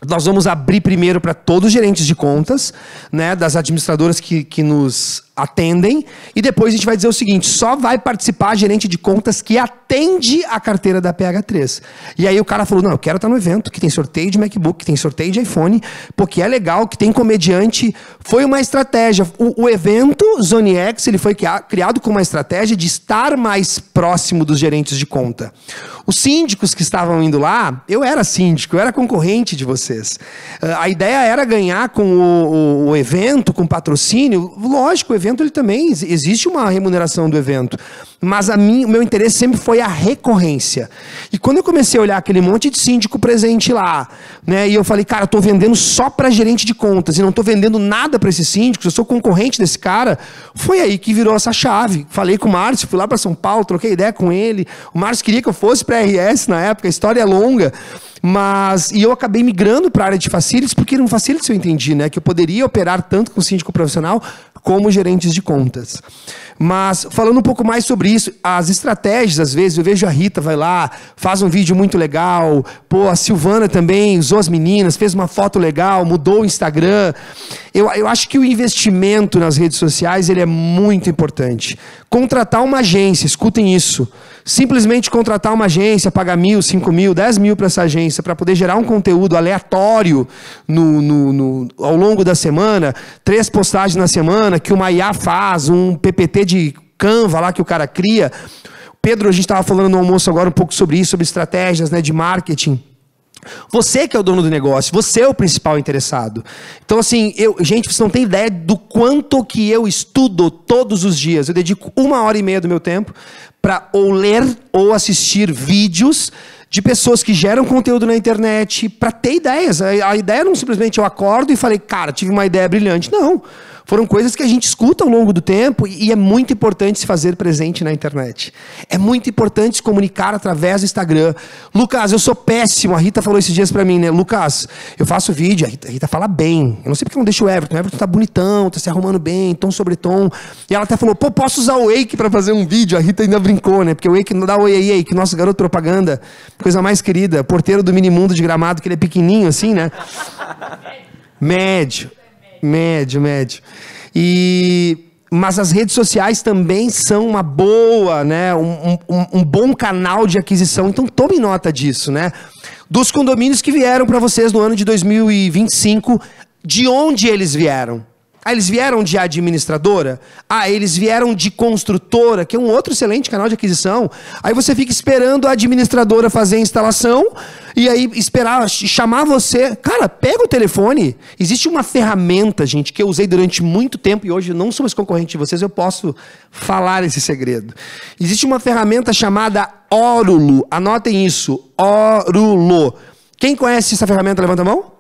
nós vamos abrir primeiro para todos os gerentes de contas, né, das administradoras que nos atendem, e depois a gente vai dizer o seguinte, só vai participar gerente de contas que atende a carteira da PH3. E aí o cara falou, não, eu quero estar no evento, que tem sorteio de MacBook, que tem sorteio de iPhone, porque é legal, que tem comediante. Foi uma estratégia. O evento ZoneX, ele foi criado com uma estratégia de estar mais próximo dos gerentes de conta. Os síndicos que estavam indo lá, eu era síndico, eu era concorrente de vocês. A ideia era ganhar com o evento, com patrocínio. Lógico, o evento ele também existe uma remuneração do evento, mas o meu interesse sempre foi a recorrência. E quando eu comecei a olhar aquele monte de síndico presente lá, né, e eu falei, cara, eu estou vendendo só para gerente de contas e não estou vendendo nada para esses síndicos, eu sou concorrente desse cara, foi aí que virou essa chave. Falei com o Márcio, fui lá para São Paulo, troquei ideia com ele. O Márcio queria que eu fosse para a RS na época, a história é longa. E eu acabei migrando para a área de facilities, porque no facilities eu entendi, né, que eu poderia operar tanto com síndico profissional como gerentes de contas. Mas, falando um pouco mais sobre isso, as estratégias, às vezes, eu vejo a Rita vai lá, faz um vídeo muito legal, pô, a Silvana também usou as meninas, fez uma foto legal, mudou o Instagram. Eu acho que o investimento nas redes sociais, ele é muito importante. Contratar uma agência, escutem isso, simplesmente contratar uma agência, pagar 1.000, 5.000, 10.000 para essa agência, para poder gerar um conteúdo aleatório ao longo da semana, 3 postagens na semana, que uma IA faz, um PPT de Canva lá que o cara cria. Pedro, a gente estava falando no almoço agora um pouco sobre isso, sobre estratégias, né, de marketing. Você que é o dono do negócio, você é o principal interessado. Então, assim, gente, vocês não têm ideia do quanto que eu estudo todos os dias. Eu dedico 1h30 do meu tempo para ou ler ou assistir vídeos de pessoas que geram conteúdo na internet para ter ideias. A ideia não simplesmente eu acordo e falei, cara, tive uma ideia brilhante. Não. Foram coisas que a gente escuta ao longo do tempo e é muito importante se fazer presente na internet. É muito importante se comunicar através do Instagram. Lucas, eu sou péssimo. A Rita falou esses dias pra mim, né? Lucas, eu faço vídeo. A Rita fala bem. Eu não sei porque não deixa o Everton. O Everton tá bonitão, tá se arrumando bem, tom sobre tom. E ela até falou, pô, posso usar o Wake pra fazer um vídeo? A Rita ainda brincou, né? Porque o Wake não dá oi aí, que nosso garoto propaganda, coisa mais querida, porteiro do Minimundo de Gramado, que ele é pequenininho assim, né? Médio. Mas as redes sociais também são uma boa, né, um bom canal de aquisição. Então tome nota disso, né? Dos condomínios que vieram para vocês no ano de 2025, de onde eles vieram? Ah, eles vieram de administradora? Ah, eles vieram de construtora, que é um outro excelente canal de aquisição. Aí você fica esperando a administradora fazer a instalação e aí esperar, chamar você. Cara, pega o telefone. Existe uma ferramenta, gente, que eu usei durante muito tempo e hoje eu não sou mais concorrente de vocês, eu posso falar esse segredo. Existe uma ferramenta chamada Orulo. Anotem isso, Orulo. Quem conhece essa ferramenta, levanta a mão.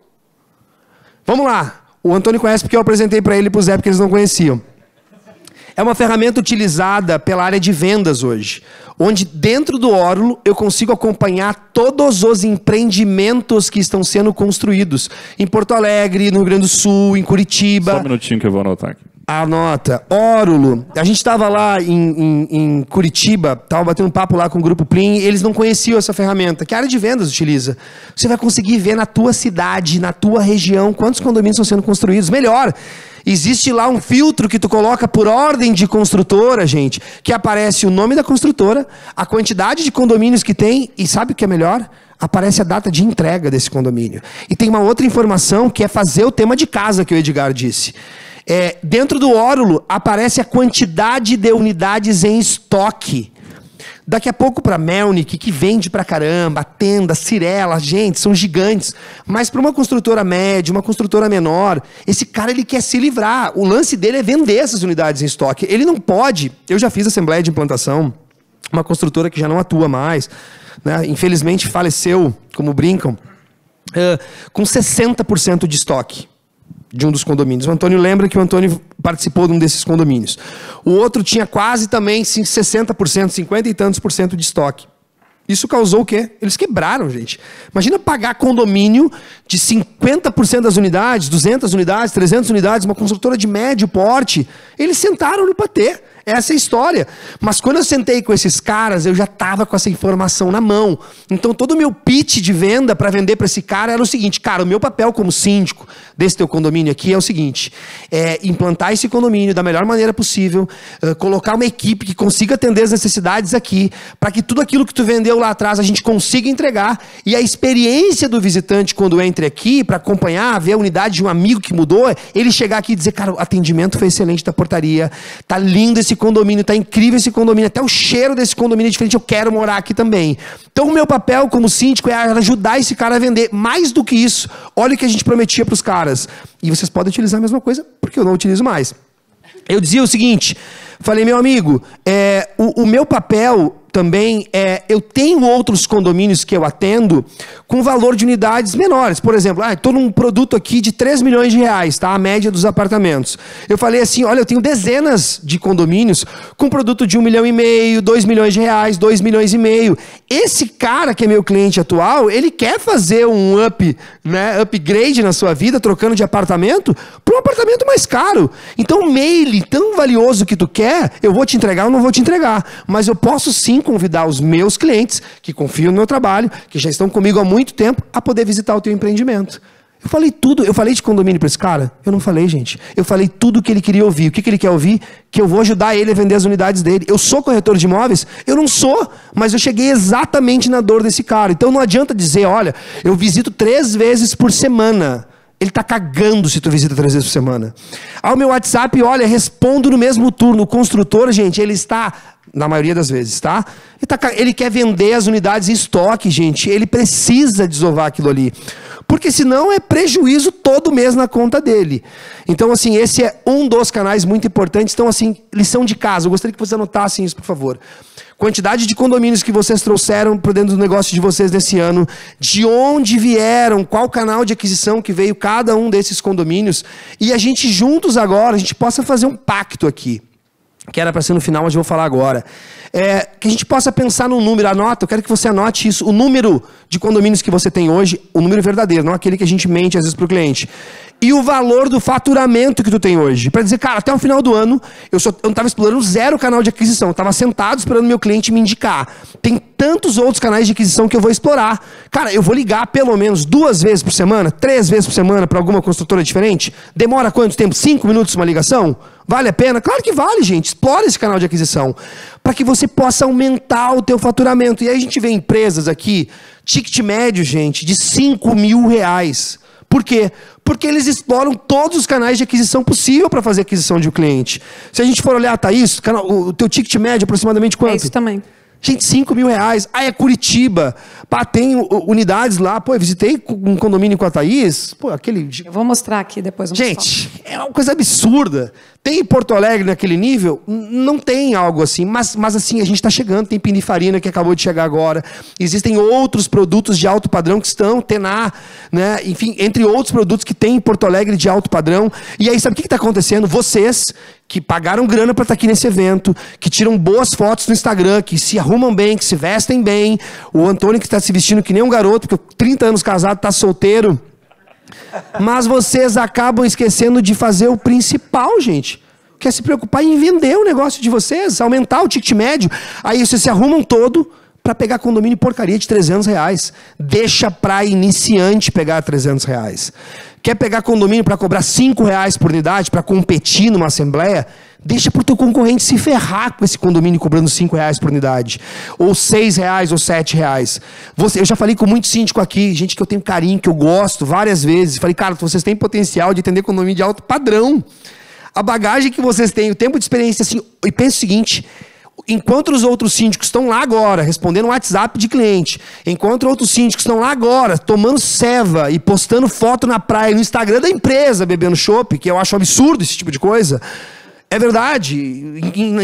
Vamos lá. O Antônio conhece porque eu apresentei para ele e para o Zé, porque eles não conheciam. É uma ferramenta utilizada pela área de vendas hoje, onde dentro do Orulo eu consigo acompanhar todos os empreendimentos que estão sendo construídos. Em Porto Alegre, no Rio Grande do Sul, em Curitiba. Só um minutinho que eu vou anotar aqui. Anota. Orulo. A gente estava lá em Curitiba, estava batendo um papo lá com o Grupo Plim, eles não conheciam essa ferramenta, que a área de vendas utiliza. Você vai conseguir ver na tua cidade, na tua região, quantos condomínios estão sendo construídos. Melhor, existe lá um filtro que tu coloca por ordem de construtora, gente, que aparece o nome da construtora, a quantidade de condomínios que tem, e sabe o que é melhor? Aparece a data de entrega desse condomínio. E tem uma outra informação que é fazer o tema de casa que o Edgar disse. Dentro do Orulo aparece a quantidade de unidades em estoque. Daqui a pouco para Melnick, que vende pra caramba, Tenda, Cirela, gente, são gigantes. Mas para uma construtora média, uma construtora menor, esse cara ele quer se livrar. O lance dele é vender essas unidades em estoque. Ele não pode. Eu já fiz assembleia de implantação, uma construtora que já não atua mais, né? Infelizmente faleceu, como brincam, com 60% de estoque de um dos condomínios. O Antônio lembra que o Antônio participou de um desses condomínios. O outro tinha quase também 60%, 50 e tantos por cento de estoque. Isso causou o quê? Eles quebraram, gente. Imagina pagar condomínio de 50% das unidades, 200 unidades, 300 unidades, uma construtora de médio porte. Eles sentaram no patê. Essa é a história. Mas quando eu sentei com esses caras, eu já estava com essa informação na mão. Então todo o meu pitch de venda para vender para esse cara era o seguinte: cara, o meu papel como síndico desse teu condomínio aqui é o seguinte: implantar esse condomínio da melhor maneira possível, colocar uma equipe que consiga atender as necessidades aqui, para que tudo aquilo que tu vendeu lá atrás a gente consiga entregar, e a experiência do visitante quando entra aqui, para acompanhar, ver a unidade de um amigo que mudou, ele chegar aqui e dizer: cara, o atendimento foi excelente da portaria, tá lindo esse condomínio, tá incrível esse condomínio, até o cheiro desse condomínio é diferente, eu quero morar aqui também. Então o meu papel como síndico é ajudar esse cara a vender. Mais do que isso, olha o que a gente prometia para os caras. E vocês podem utilizar a mesma coisa, porque eu não utilizo mais. Eu dizia o seguinte, falei: meu amigo, o meu papel também eu tenho outros condomínios que eu atendo com valor de unidades menores. Por exemplo, estou num produto aqui de 3 milhões de reais, tá? A média dos apartamentos. Eu falei assim: olha, eu tenho dezenas de condomínios com produto de 1,5 milhão, 2 milhões de reais, 2 milhões e meio. Esse cara que é meu cliente atual, ele quer fazer um upgrade na sua vida, trocando de apartamento para um apartamento mais caro. Então, o mail tão valioso que tu quer, eu vou te entregar ou não vou te entregar. Mas eu posso sim convidar os meus clientes, que confiam no meu trabalho, que já estão comigo há muito tempo, a poder visitar o teu empreendimento. Eu falei tudo. Eu falei de condomínio para esse cara? Eu não falei, gente. Eu falei tudo o que ele queria ouvir. O que ele quer ouvir? Que eu vou ajudar ele a vender as unidades dele. Eu sou corretor de imóveis? Eu não sou, mas eu cheguei exatamente na dor desse cara. Então não adianta dizer: olha, eu visito 3 vezes por semana. Ele está cagando se tu visita 3 vezes por semana. Ao meu WhatsApp, olha, respondo no mesmo turno. O construtor, gente, ele está, na maioria das vezes, tá? Ele quer vender as unidades em estoque, gente. Ele precisa desovar aquilo ali. Porque senão é prejuízo todo mês na conta dele. Então, assim, esse é um dos canais muito importantes. Então, assim, lição de casa. Eu gostaria que vocês anotassem isso, por favor. Quantidade de condomínios que vocês trouxeram para dentro do negócio de vocês nesse ano, de onde vieram, qual canal de aquisição que veio cada um desses condomínios, e a gente juntos agora, a gente possa fazer um pacto aqui, que era para ser no final, mas eu vou falar agora. Que a gente possa pensar num número, anota, eu quero que você anote isso, o número de condomínios que você tem hoje, o número verdadeiro, não aquele que a gente mente às vezes para o cliente. E o valor do faturamento que tu tem hoje. Para dizer, cara, até o final do ano, eu não estava explorando 0 canal de aquisição. Eu estava sentado esperando meu cliente me indicar. Tem tantos outros canais de aquisição que eu vou explorar. Cara, eu vou ligar pelo menos 2 vezes por semana, 3 vezes por semana para alguma construtora diferente. Demora quanto tempo? 5 minutos uma ligação? Vale a pena? Claro que vale, gente. Explora esse canal de aquisição. Para que você possa aumentar o teu faturamento. E aí a gente vê empresas aqui, ticket médio, gente, de 5 mil reais. Por quê? Porque eles exploram todos os canais de aquisição possível para fazer aquisição de um cliente. Se a gente for olhar, Thaís, o teu ticket médio é aproximadamente quanto? É isso também. Gente, R$5.000. Ah, é Curitiba. Pá, tem unidades lá. Pô, eu visitei um condomínio com a Thaís. Pô, aquele... Eu vou mostrar aqui depois. Gente, é uma coisa absurda. Tem em Porto Alegre naquele nível? Não tem algo assim. Mas assim, a gente está chegando. Tem Pinifarina que acabou de chegar agora. Existem outros produtos de alto padrão que estão, Tená, né? Enfim, entre outros produtos que tem em Porto Alegre de alto padrão. E aí, sabe o que está acontecendo? Vocês que pagaram grana para estar aqui nesse evento, que tiram boas fotos no Instagram, que se arrumam bem, que se vestem bem. O Antônio que está se vestindo que nem um garoto, porque 30 anos casado, está solteiro. Mas vocês acabam esquecendo de fazer o principal, gente. Que é se preocupar em vender o negócio de vocês, aumentar o ticket médio. Aí vocês se arrumam todo para pegar condomínio porcaria de R$300. Deixa para iniciante pegar R$300. Quer pegar condomínio para cobrar R$5 por unidade, para competir numa assembleia? Deixa para o teu concorrente se ferrar com esse condomínio cobrando R$5 por unidade. Ou R$6 ou R$7. Eu já falei com muito síndico aqui, gente que eu tenho carinho, que eu gosto, várias vezes. Falei, cara, vocês têm potencial de atender condomínio de alto padrão. A bagagem que vocês têm, o tempo de experiência, assim... E pensa o seguinte... Enquanto os outros síndicos estão lá agora, respondendo WhatsApp de cliente, enquanto outros síndicos estão lá agora, tomando ceva e postando foto na praia, no Instagram da empresa, bebendo chopp, que eu acho absurdo esse tipo de coisa, é verdade.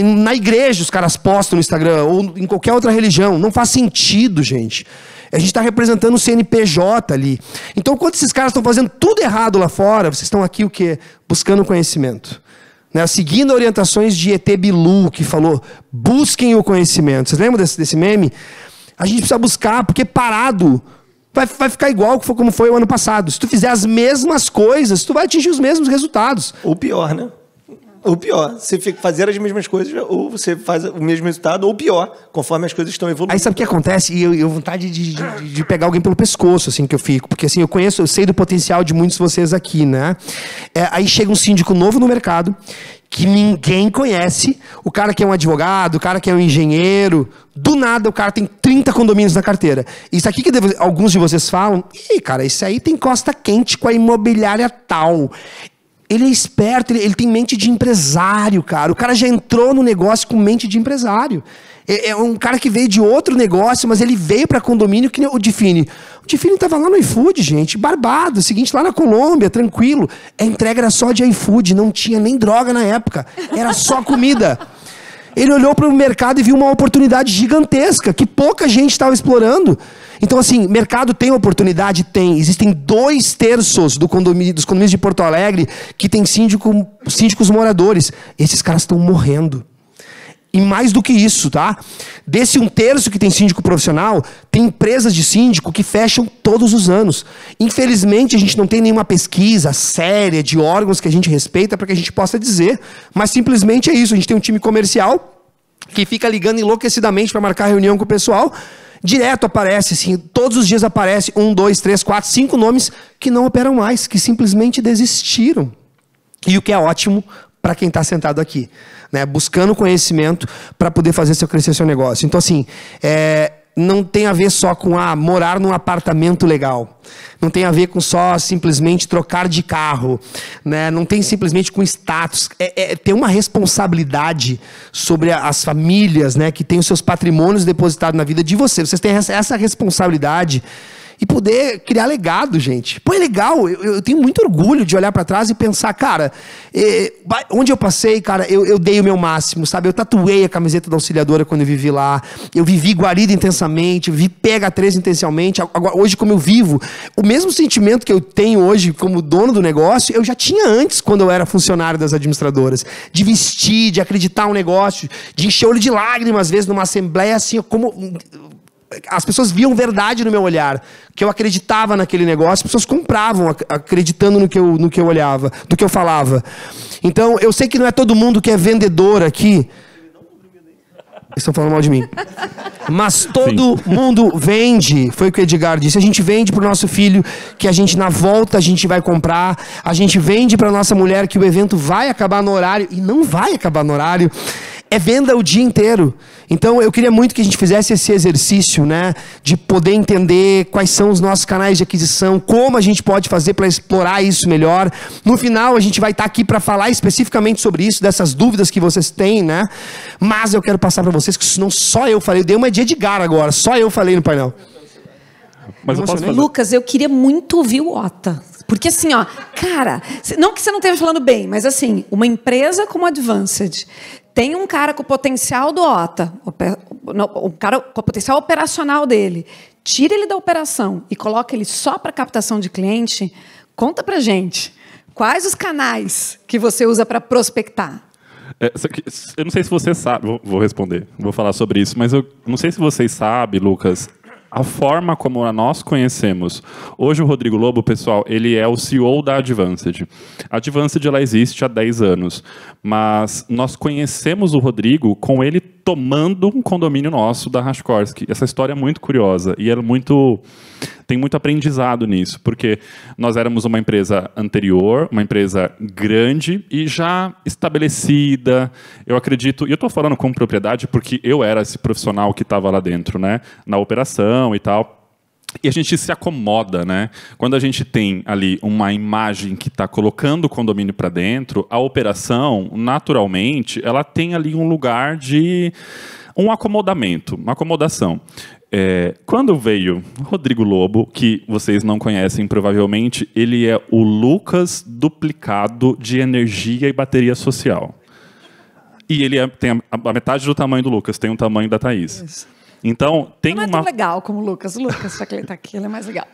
Na igreja os caras postam no Instagram, ou em qualquer outra religião. Não faz sentido, gente. A gente está representando o CNPJ ali. Então, quando esses caras estão fazendo tudo errado lá fora, vocês estão aqui o quê? Buscando conhecimento. Né, seguindo orientações de ET Bilu, que falou, busquem o conhecimento. Vocês lembram desse meme? A gente precisa buscar, porque parado vai ficar igual como foi o ano passado. Se tu fizer as mesmas coisas, tu vai atingir os mesmos resultados. Ou pior, né? Ou pior, você fazer as mesmas coisas, ou você faz o mesmo resultado, ou pior, conforme as coisas estão evoluindo. Aí sabe o que acontece? E eu vontade de pegar alguém pelo pescoço, assim, que eu fico. Porque assim, eu sei do potencial de muitos de vocês aqui, né? Aí chega um síndico novo no mercado, que ninguém conhece, o cara que é um advogado, o cara que é um engenheiro, do nada o cara tem 30 condomínios na carteira. Isso aqui que alguns de vocês falam, ih, cara, isso aí tem costa quente com a imobiliária tal. Ele é esperto, ele tem mente de empresário, cara. O cara já entrou no negócio com mente de empresário. É um cara que veio de outro negócio, mas ele veio para condomínio que nem o Difine. O Difine estava lá no iFood, gente, barbado. O seguinte, lá na Colômbia, tranquilo. A entrega era só de iFood, não tinha nem droga na época. Era só comida. Ele olhou para o mercado e viu uma oportunidade gigantesca, que pouca gente estava explorando. Então, assim, mercado tem oportunidade? Tem. Existem 2/3 dos condomínios de Porto Alegre que tem síndicos moradores. Esses caras estão morrendo. E mais do que isso, tá? Desse 1/3 que tem síndico profissional, tem empresas de síndico que fecham todos os anos. Infelizmente, a gente não tem nenhuma pesquisa séria de órgãos que a gente respeita para que a gente possa dizer. Mas simplesmente é isso. A gente tem um time comercial que fica ligando enlouquecidamente para marcar reunião com o pessoal. Direto aparece, assim, todos os dias aparece 1, 2, 3, 4, 5 nomes que não operam mais, que simplesmente desistiram. E o que é ótimo para quem está sentado aqui, né? Buscando conhecimento para poder fazer crescer seu negócio. Então, assim, não tem a ver só com morar num apartamento legal. Não tem a ver com só simplesmente trocar de carro, né? Não tem simplesmente com status. Ter uma responsabilidade sobre as famílias, né, que têm os seus patrimônios depositados na vida de vocês. Vocês têm essa responsabilidade e poder criar legado, gente. Pô, é legal. Eu tenho muito orgulho de olhar para trás e pensar, cara, onde eu passei, cara, eu dei o meu máximo, sabe? Eu tatuei a camiseta da Auxiliadora quando eu vivi lá. Eu vivi Guarida intensamente, vivi PH3 intensamente. Agora, hoje, como eu vivo, o mesmo sentimento que eu tenho hoje como dono do negócio, eu já tinha antes quando eu era funcionário das administradoras. De vestir, de acreditar no negócio, de encher o olho de lágrimas, às vezes, numa assembleia, assim, como... As pessoas viam verdade no meu olhar, que eu acreditava naquele negócio, as pessoas compravam acreditando no que eu olhava, do que eu falava. Então, eu sei que não é todo mundo que é vendedor aqui. Eles estão falando mal de mim. Mas todo mundo vende, foi o que o Edgar disse. A gente vende para o nosso filho que a gente, na volta, a gente vai comprar. A gente vende para a nossa mulher que o evento vai acabar no horário, e não vai acabar no horário. é venda o dia inteiro. Então, eu queria muito que a gente fizesse esse exercício, né, de poder entender quais são os nossos canais de aquisição, como a gente pode fazer para explorar isso melhor. No final, a gente vai estar aqui para falar especificamente sobre isso, dessas dúvidas que vocês têm, né? Mas eu quero passar para vocês que senão só eu falei. Eu dei uma de Edgar agora, só eu falei no painel. Mas eu posso fazer... Lucas, eu queria muito ouvir o Ota. Porque assim, ó, cara, não que você não esteja falando bem, mas assim, uma empresa como a Advanced tem um cara com o potencial do Ota, um cara com o potencial operacional dele, tira ele da operação e coloca ele só para captação de cliente. Conta pra gente, quais os canais que você usa para prospectar? Eu não sei se você sabe, vou responder, vou falar sobre isso, mas eu não sei se vocês sabem, Lucas, a forma como nós conhecemos. Hoje o Rodrigo Lobo, pessoal, ele é o CEO da Advanced. A Advanced ela existe há 10 anos, mas nós conhecemos o Rodrigo com ele tomando um condomínio nosso da Rashkorski. Essa história é muito curiosa e tem muito aprendizado nisso, porque nós éramos uma empresa anterior, uma empresa grande e já estabelecida. Eu acredito, e eu estou falando com propriedade porque eu era esse profissional que estava lá dentro, né, na operação e tal. E a gente se acomoda, né? Quando a gente tem ali uma imagem que está colocando o condomínio para dentro, a operação, naturalmente, ela tem ali um lugar de um acomodamento, uma acomodação. Quando veio Rodrigo Lobo, que vocês não conhecem provavelmente, ele é o Lucas duplicado de energia e bateria social. E ele tem a metade do tamanho do Lucas, tem o tamanho da Thaís. Isso. Então, tem não é tão legal como o Lucas. O Lucas, já que ele está aqui, ele é mais legal.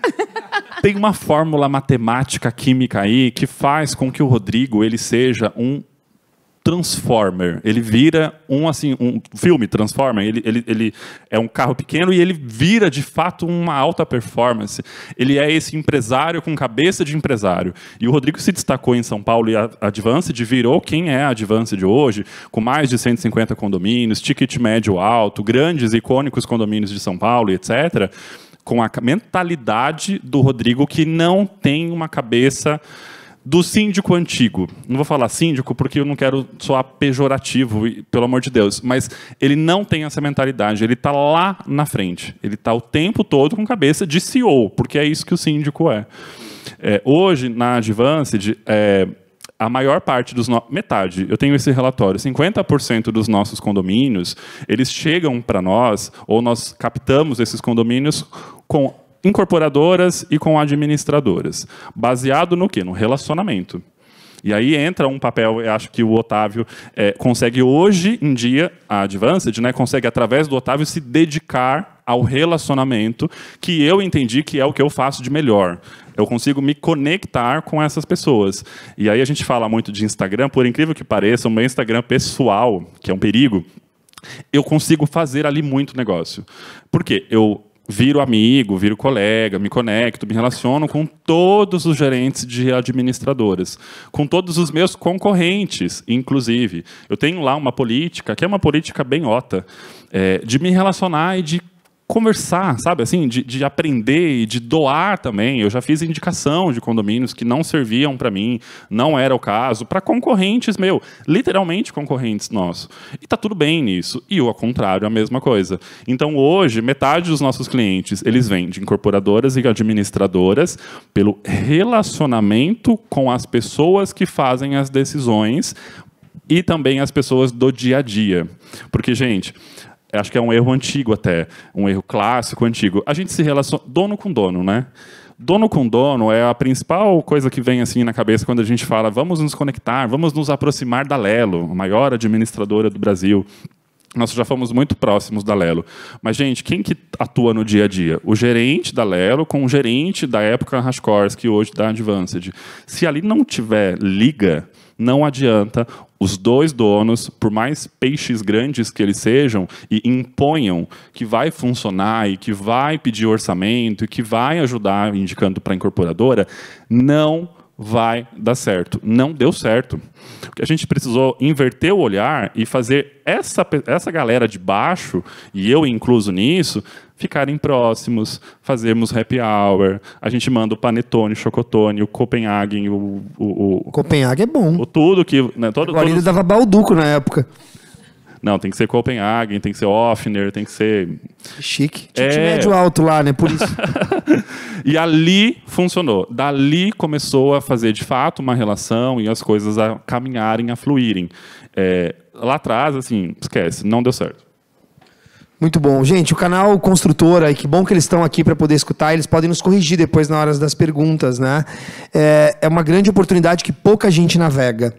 Tem uma fórmula matemática, química aí, que faz com que o Rodrigo ele seja um Transformer. Ele vira um filme Transformer. Ele é um carro pequeno e ele vira, de fato, uma alta performance. Ele é esse empresário com cabeça de empresário. E o Rodrigo se destacou em São Paulo e a Advanced virou quem é a Advanced hoje, com mais de 150 condomínios, ticket médio alto, grandes e icônicos condomínios de São Paulo, etc., com a mentalidade do Rodrigo, que não tem uma cabeça do síndico antigo. Não vou falar síndico porque eu não quero soar pejorativo, pelo amor de Deus, mas ele não tem essa mentalidade, ele está lá na frente, ele está o tempo todo com cabeça de CEO, porque é isso que o síndico é. Hoje, na Advanced, a maior parte metade, eu tenho esse relatório, 50% dos nossos condomínios, eles chegam para nós, ou nós captamos esses condomínios com incorporadoras e com administradoras. Baseado no quê? No relacionamento. E aí entra um papel, eu acho que o Otávio consegue hoje em dia, a Advanced, né, consegue através do Otávio se dedicar ao relacionamento, que eu entendi que é o que eu faço de melhor. Eu consigo me conectar com essas pessoas. E aí a gente fala muito de Instagram, por incrível que pareça, o meu Instagram pessoal, que é um perigo, eu consigo fazer ali muito negócio. Por quê? Eu viro amigo, viro colega, me conecto, me relaciono com todos os gerentes de administradoras, com todos os meus concorrentes, inclusive. Eu tenho lá uma política, que é uma política bem OTA, de me relacionar e de conversar, sabe, assim, de aprender e de doar também. Eu já fiz indicação de condomínios que não serviam para mim, não era o caso, para concorrentes literalmente concorrentes nossos. E tá tudo bem nisso. E ao contrário, a mesma coisa. Então, hoje, metade dos nossos clientes, eles vêm de incorporadoras e administradoras pelo relacionamento com as pessoas que fazem as decisões e também as pessoas do dia a dia. Porque, gente, acho que é um erro antigo até, um erro clássico antigo. A gente se relaciona dono com dono, né? Dono com dono é a principal coisa que vem assim na cabeça quando a gente fala vamos nos conectar, vamos nos aproximar da Lelo, a maior administradora do Brasil. Nós já fomos muito próximos da Lelo. Mas, gente, quem que atua no dia a dia? O gerente da Lelo com o gerente da época Rashkorski, hoje da Advanced. Se ali não tiver liga, não adianta. Os dois donos, por mais peixes grandes que eles sejam, e imponham que vai funcionar e que vai pedir orçamento e que vai ajudar indicando para a incorporadora, não vai dar certo. Não deu certo. Porque a gente precisou inverter o olhar e fazer essa galera de baixo, e eu incluso nisso, ficarem próximos, fazermos happy hour, a gente manda o Panetone, o Chocotone, o Copenhagen, o Copenhague é bom. tudo que... Né, Agora ele dava balduco na época. Não, tem que ser Copenhagen, tem que ser Offner, tem que ser... Chique. Tinha médio alto lá, né? Por isso. E ali funcionou. Dali começou a fazer, de fato, uma relação e as coisas a caminharem, a fluírem. Lá atrás, assim, esquece, não deu certo. Muito bom. Gente, o canal Construtora, que bom que eles estão aqui para poder escutar, eles podem nos corrigir depois na hora das perguntas, né? É uma grande oportunidade que pouca gente navega,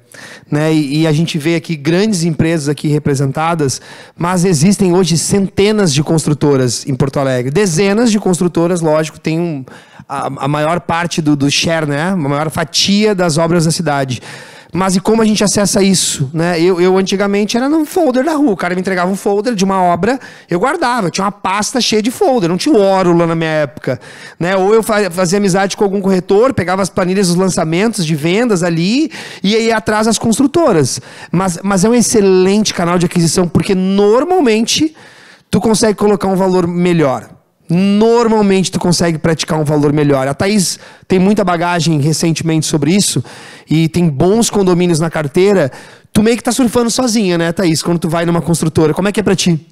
né? E a gente vê aqui grandes empresas aqui representadas, mas existem hoje centenas de construtoras em Porto Alegre. Dezenas de construtoras, lógico, tem a maior parte do share, né? A maior fatia das obras da cidade. Mas e como a gente acessa isso, né? Eu antigamente era num folder da rua. O cara me entregava um folder de uma obra, eu guardava. Eu tinha uma pasta cheia de folder, não tinha o Orula na minha época, né? Ou eu fazia amizade com algum corretor, pegava as planilhas dos lançamentos, de vendas ali e ia atrás das construtoras. Mas é um excelente canal de aquisição, porque normalmente tu consegue colocar um valor melhor. Normalmente tu consegue praticar um valor melhor. A Thaís tem muita bagagem recentemente sobre isso e tem bons condomínios na carteira. Tu meio que tá surfando sozinha, né, Thaís? Quando tu vai numa construtora. Como é que é pra ti?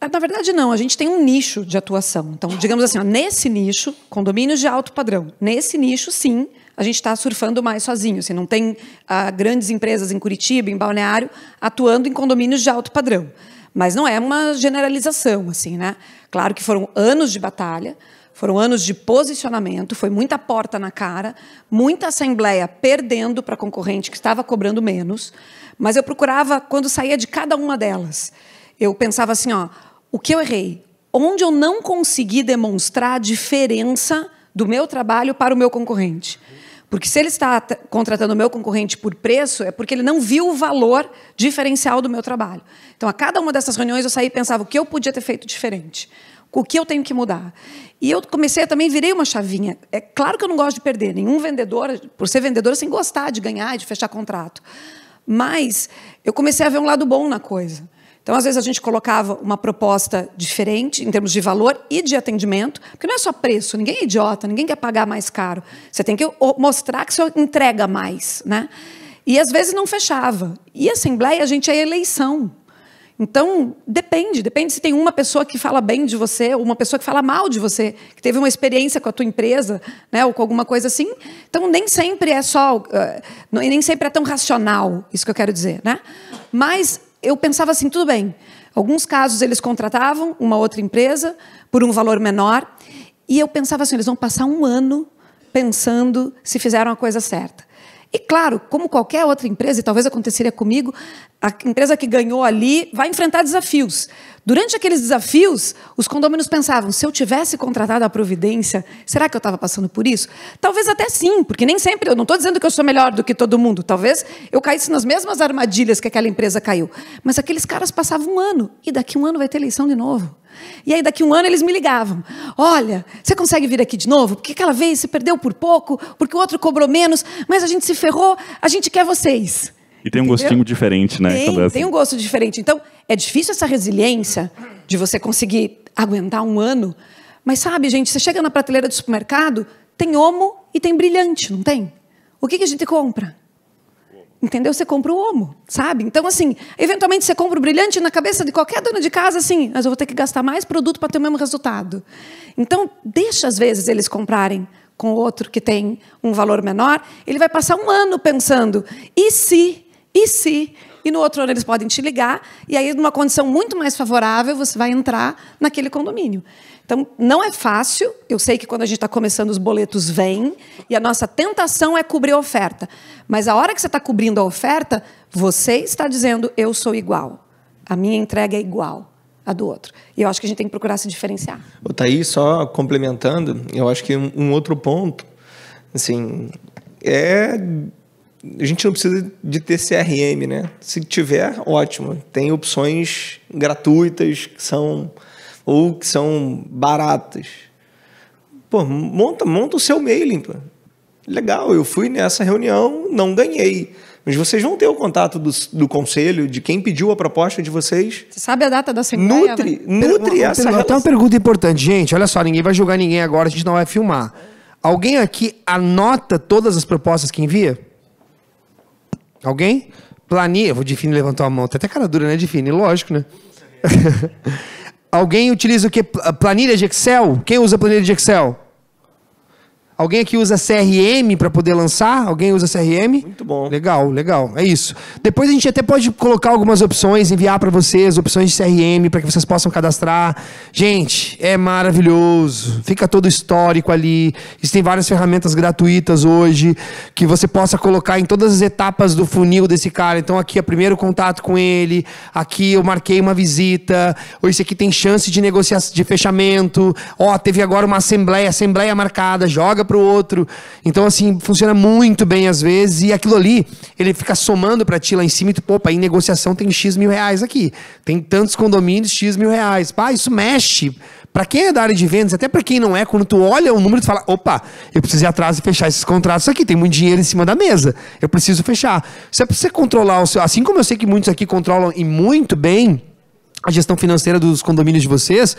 Na verdade, não. A gente tem um nicho de atuação. Então, digamos assim, ó, nesse nicho, condomínios de alto padrão. Nesse nicho, sim, a gente está surfando mais sozinho. Assim, não tem grandes empresas em Curitiba, em Balneário, atuando em condomínios de alto padrão. Mas não é uma generalização, assim, né? Claro que foram anos de batalha, foram anos de posicionamento, foi muita porta na cara, muita assembleia perdendo para concorrente que estava cobrando menos, mas eu procurava, quando saía de cada uma delas, eu pensava assim, ó, o que eu errei? Onde eu não consegui demonstrar a diferença do meu trabalho para o meu concorrente? Porque se ele está contratando o meu concorrente por preço, é porque ele não viu o valor diferencial do meu trabalho. Então, a cada uma dessas reuniões, eu saía e pensava o que eu podia ter feito diferente, o que eu tenho que mudar. E eu comecei, também virei uma chavinha. É claro que eu não gosto de perder. Nenhum vendedor, por ser vendedor, sem gostar de ganhar e de fechar contrato. Mas eu comecei a ver um lado bom na coisa. Então, às vezes, a gente colocava uma proposta diferente em termos de valor e de atendimento, porque não é só preço, ninguém é idiota, ninguém quer pagar mais caro. Você tem que mostrar que você entrega mais, né? E, às vezes, não fechava. E a Assembleia, a gente é eleição. Então, depende se tem uma pessoa que fala bem de você ou uma pessoa que fala mal de você, que teve uma experiência com a tua empresa, né, ou com alguma coisa assim. Então, nem sempre é só... nem sempre é tão racional, isso que eu quero dizer, né? Mas eu pensava assim, tudo bem. Alguns casos eles contratavam uma outra empresa por um valor menor e eu pensava assim, eles vão passar um ano pensando se fizeram a coisa certa. E, claro, como qualquer outra empresa, e talvez aconteceria comigo, a empresa que ganhou ali vai enfrentar desafios. Durante aqueles desafios, os condôminos pensavam, se eu tivesse contratado a Providência, será que eu estava passando por isso? Talvez até sim, porque nem sempre, eu não estou dizendo que eu sou melhor do que todo mundo, talvez eu caísse nas mesmas armadilhas que aquela empresa caiu. Mas aqueles caras passavam um ano, e daqui um ano vai ter eleição de novo. E aí, daqui um ano, eles me ligavam. Olha, você consegue vir aqui de novo? Porque aquela vez você perdeu por pouco, porque o outro cobrou menos, mas a gente se ferrou, a gente quer vocês. E tem um gostinho diferente, né? Tem um gosto diferente. Então, é difícil essa resiliência de você conseguir aguentar um ano. Mas, sabe, gente, você chega na prateleira do supermercado, tem Omo e tem Brilhante, não tem? O que a gente compra? Entendeu? Você compra o Omo, sabe? Então, assim, eventualmente você compra o Brilhante na cabeça de qualquer dona de casa, assim, mas eu vou ter que gastar mais produto para ter o mesmo resultado. Então, deixa, às vezes, eles comprarem com outro que tem um valor menor, ele vai passar um ano pensando, e se? E no outro ano eles podem te ligar, e aí, numa condição muito mais favorável, você vai entrar naquele condomínio. Então, não é fácil. Eu sei que quando a gente está começando, os boletos vêm, e a nossa tentação é cobrir a oferta. Mas a hora que você está cobrindo a oferta, você está dizendo, eu sou igual. A minha entrega é igual à do outro. E eu acho que a gente tem que procurar se diferenciar. Thaís, só complementando, eu acho que um outro ponto, assim, a gente não precisa de ter CRM, né? Se tiver, ótimo. Tem opções gratuitas que são baratas. Pô, monta o seu mailing, pô. Legal, eu fui nessa reunião, não ganhei. Mas vocês vão ter o contato do conselho, de quem pediu a proposta de vocês. Você sabe a data da assembleia? Nutre essa relação. Tem uma pergunta importante, gente. Olha só, ninguém vai julgar ninguém agora, a gente não vai filmar. Alguém aqui anota todas as propostas que envia? Alguém? Planilha. O Difine levantou a mão. Tá até cara dura, né, Difine? Lógico, né? Alguém utiliza o quê? Planilha de Excel? Quem usa planilha de Excel? Alguém aqui usa CRM para poder lançar? Alguém usa CRM? Muito bom. Legal, legal. É isso. Depois a gente até pode colocar algumas opções, enviar para vocês, opções de CRM, para que vocês possam cadastrar. Gente, é maravilhoso. Fica todo o histórico ali. Existem várias ferramentas gratuitas hoje, que você possa colocar em todas as etapas do funil desse cara. Então aqui é o primeiro contato com ele, aqui eu marquei uma visita, ou esse aqui tem chance de negociação, de fechamento. Ó, teve agora uma assembleia marcada, joga para o outro. Então, assim, funciona muito bem às vezes, e aquilo ali, ele fica somando para ti lá em cima, e tu, opa, em negociação tem X mil reais aqui. Tem tantos condomínios, X mil reais. Pá, isso mexe. Para quem é da área de vendas, até para quem não é, quando tu olha o número, tu fala, opa, eu preciso ir atrás e fechar esses contratos aqui, tem muito dinheiro em cima da mesa, eu preciso fechar. Se você controlar o seu... Assim como eu sei que muitos aqui controlam e muito bem a gestão financeira dos condomínios de vocês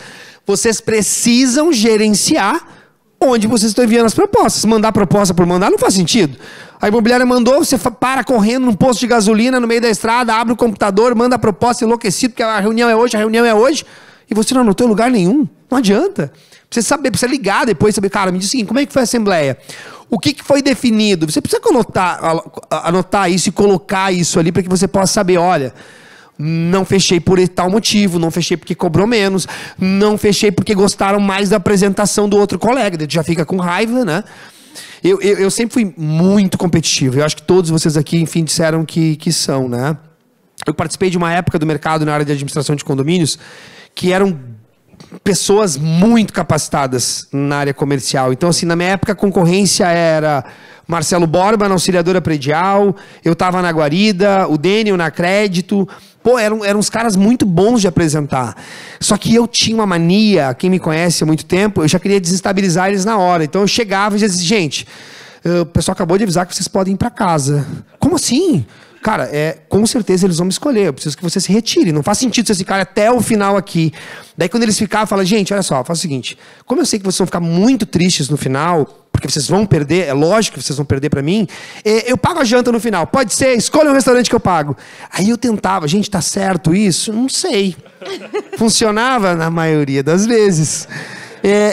precisam gerenciar onde vocês estão enviando as propostas. Mandar proposta por mandar não faz sentido. A imobiliária mandou, você para correndo num posto de gasolina no meio da estrada, abre o computador, manda a proposta enlouquecido, porque a reunião é hoje, e você não anotou em lugar nenhum. Não adianta. Precisa saber, precisa ligar depois, saber, cara, me diz o seguinte, como é que foi a assembleia? O que foi definido? Você precisa anotar isso e colocar isso ali para que você possa saber, olha... Não fechei por tal motivo, não fechei porque cobrou menos, não fechei porque gostaram mais da apresentação do outro colega. Daí tu já fica com raiva, né? Eu sempre fui muito competitivo. Eu acho que todos vocês aqui, enfim, disseram que são, né? Eu participei de uma época do mercado na área de administração de condomínios que eram pessoas muito capacitadas na área comercial. Então, assim, na minha época a concorrência era... Marcelo Borba na auxiliadora predial, eu estava na Guarida, o Dênio na Crédito. Pô, eram uns caras muito bons de apresentar. Só que eu tinha uma mania, quem me conhece há muito tempo, eu já queria desestabilizar eles na hora. Então eu chegava e dizia, gente, o pessoal acabou de avisar que vocês podem ir para casa. Como assim? Cara, com certeza eles vão me escolher, eu preciso que você se retire. Não faz sentido você ficar até o final aqui. Daí quando eles ficavam, eu falava, gente, olha só, faz o seguinte, como eu sei que vocês vão ficar muito tristes no final, porque vocês vão perder, é lógico que vocês vão perder para mim, eu pago a janta no final, pode ser, escolha um restaurante que eu pago. Aí eu tentava, gente, tá certo isso? Não sei. Funcionava na maioria das vezes.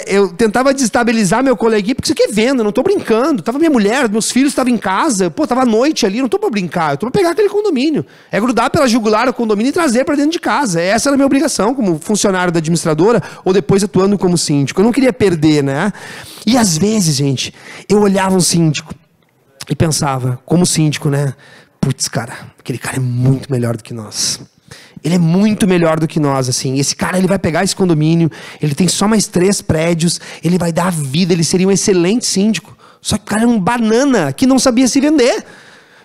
Eu tentava desestabilizar meu coleguinha, porque isso aqui é venda, não tô brincando. Tava minha mulher, meus filhos estavam em casa, pô, tava à noite ali, não tô pra brincar, eu tô pra pegar aquele condomínio. É grudar pela jugular o condomínio e trazer pra dentro de casa. Essa era a minha obrigação como funcionário da administradora, ou depois atuando como síndico. Eu não queria perder, né? E às vezes, gente, eu olhava um síndico e pensava, como síndico, né? Putz, cara, aquele cara é muito melhor do que nós. Ele é muito melhor do que nós, assim. Esse cara, ele vai pegar esse condomínio, ele tem só mais 3 prédios, ele vai dar a vida, ele seria um excelente síndico. Só que o cara é um banana que não sabia se vender.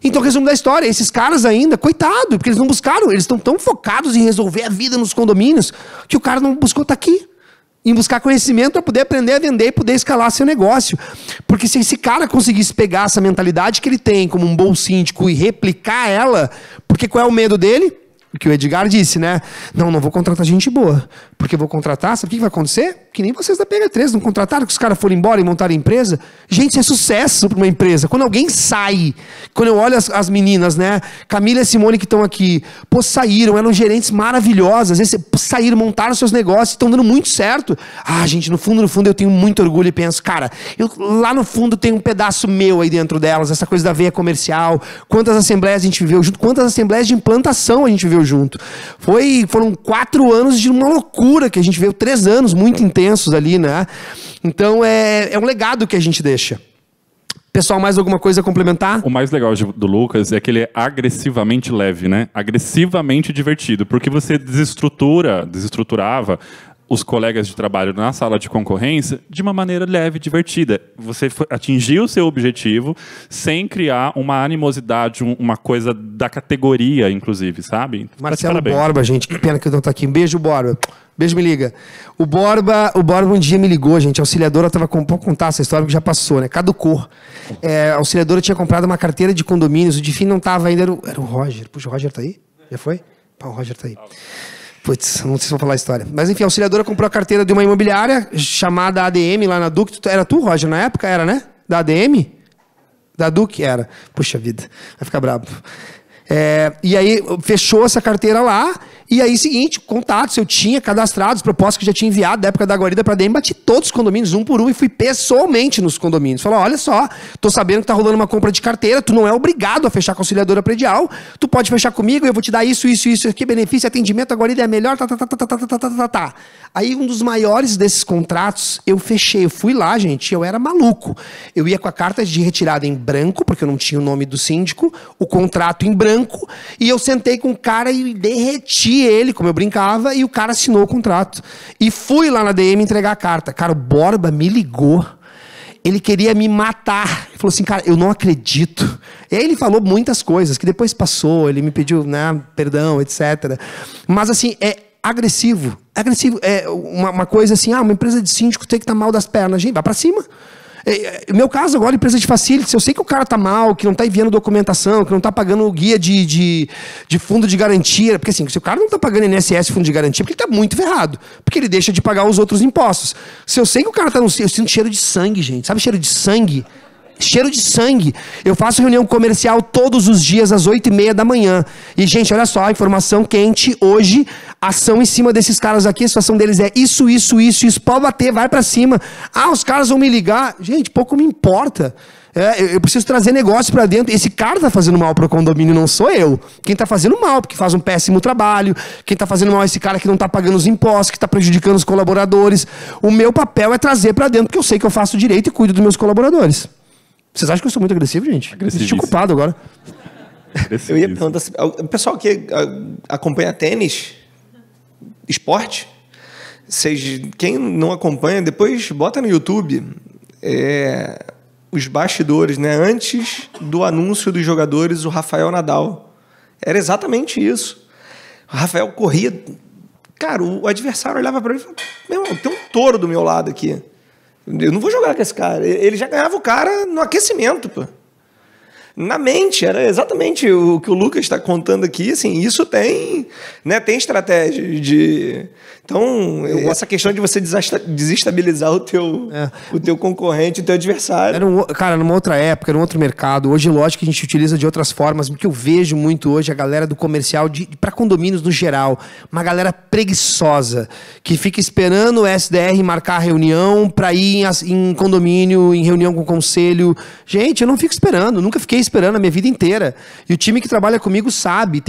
Então, resumo da história, esses caras ainda, coitado, porque eles não buscaram, eles estão tão focados em resolver a vida nos condomínios, que o cara não buscou estar aqui. Em buscar conhecimento para poder aprender a vender e poder escalar seu negócio. Porque se esse cara conseguisse pegar essa mentalidade que ele tem como um bom síndico e replicar ela, porque qual é o medo dele? O que o Edgar disse, né? Não vou contratar gente boa. Porque vou contratar, sabe o que vai acontecer? Que nem vocês da PH3 não contrataram, que os caras foram embora e montaram a empresa. Gente, isso é sucesso para uma empresa. Quando alguém sai, quando eu olho as meninas, né? Camila e Simone que estão aqui, pô, saíram, eram gerentes maravilhosas, saíram, montaram seus negócios, estão dando muito certo. Ah, gente, no fundo eu tenho muito orgulho e penso, cara, lá no fundo tem um pedaço meu aí dentro delas, essa coisa da veia comercial, quantas assembleias a gente viveu junto, quantas assembleias de implantação a gente viveu junto. Foram 4 anos de uma loucura que a gente veio, 3 anos muito intensos ali, né? Então é um legado que a gente deixa. Pessoal, mais alguma coisa a complementar? O mais legal do Lucas é que ele é agressivamente leve, né? Agressivamente divertido, porque você desestruturava os colegas de trabalho na sala de concorrência de uma maneira leve e divertida. Você atingiu o seu objetivo sem criar uma animosidade, uma coisa da categoria, inclusive, sabe? Marcelo Borba, gente, que pena que eu não tô aqui. Um beijo, Borba. Beijo, me liga. O Borba um dia me ligou, gente. A auxiliadora vou contar essa história que já passou, né? Caducou. A auxiliadora tinha comprado uma carteira de condomínios, o Difim não tava ainda, era o Roger. Puxa, o Roger tá aí? Já foi? Pá, o Roger tá aí. Putz, não sei se vou falar a história. Mas enfim, a auxiliadora comprou a carteira de uma imobiliária chamada ADM lá na Duque. Era tu, Roger, na época? Era, né? Da ADM? Da Duque? Era. Puxa vida, vai ficar bravo. E aí fechou essa carteira lá. E aí, seguinte, contatos eu tinha cadastrados, propostas que já tinha enviado da época da guarida para DM, bati todos os condomínios, um por um, e fui pessoalmente nos condomínios. Falei, olha só, tô sabendo que tá rolando uma compra de carteira, tu não é obrigado a fechar com a auxiliadora predial, tu pode fechar comigo, eu vou te dar isso, aqui, benefício, atendimento, a guarida é melhor, tá. Aí, um dos maiores desses contratos, eu fechei, eu fui lá, gente, eu era maluco. Eu ia com a carta de retirada em branco, porque eu não tinha o nome do síndico, o contrato em branco, e eu sentei com o cara e derreti ele, como eu brincava, e o cara assinou o contrato. E fui lá na DM entregar a carta. Cara, o Borba me ligou. Ele queria me matar. Ele falou assim, cara, eu não acredito. E aí ele falou muitas coisas, que depois passou, ele me pediu, né, perdão, etc. Mas assim, é agressivo. É uma coisa assim, uma empresa de síndico tem que estar mal das pernas. Gente, vai pra cima. No meu caso agora, empresa de facilities, eu sei que o cara tá mal, que não tá enviando documentação, que não tá pagando o guia de fundo de garantia, porque assim, se o cara não tá pagando INSS fundo de garantia, porque ele tá muito ferrado, porque ele deixa de pagar os outros impostos. Se eu sei que o cara tá no... Eu sinto cheiro de sangue, gente, sabe cheiro de sangue? Cheiro de sangue. Eu faço reunião comercial todos os dias às 8h30 da manhã. E, gente, olha só, informação quente hoje, ação em cima desses caras aqui, a situação deles é isso, pode bater, vai pra cima. Os caras vão me ligar. Gente, pouco me importa. Eu preciso trazer negócio pra dentro. Esse cara tá fazendo mal pro condomínio, não sou eu. Quem tá fazendo mal, porque faz um péssimo trabalho. Quem tá fazendo mal é esse cara que não tá pagando os impostos, que tá prejudicando os colaboradores. O meu papel é trazer pra dentro, porque eu sei que eu faço direito e cuido dos meus colaboradores. Vocês acham que eu sou muito agressivo, gente? Me senti culpado agora. Eu ia perguntar, o pessoal que acompanha tênis, esporte, quem não acompanha, depois bota no YouTube os bastidores, né? Antes do anúncio dos jogadores, o Rafael Nadal. Era exatamente isso. O Rafael corria... Cara, o adversário olhava para ele e falava, meu irmão, tem um touro do meu lado aqui. Eu não vou jogar com esse cara. Ele já ganhava o cara no aquecimento, pô. Na mente, era exatamente o que o Lucas está contando aqui. Assim, isso tem, né, tem estratégia de... Então, essa questão de você desestabilizar o teu concorrente, o teu adversário. Cara, numa outra época, era um outro mercado. Hoje, lógico que a gente utiliza de outras formas. O que eu vejo muito hoje, a galera do comercial, para condomínios no geral, uma galera preguiçosa, que fica esperando o SDR marcar a reunião para ir em condomínio, em reunião com o conselho. Gente, eu não fico esperando, nunca fiquei esperando a minha vida inteira. E o time que trabalha comigo sabe,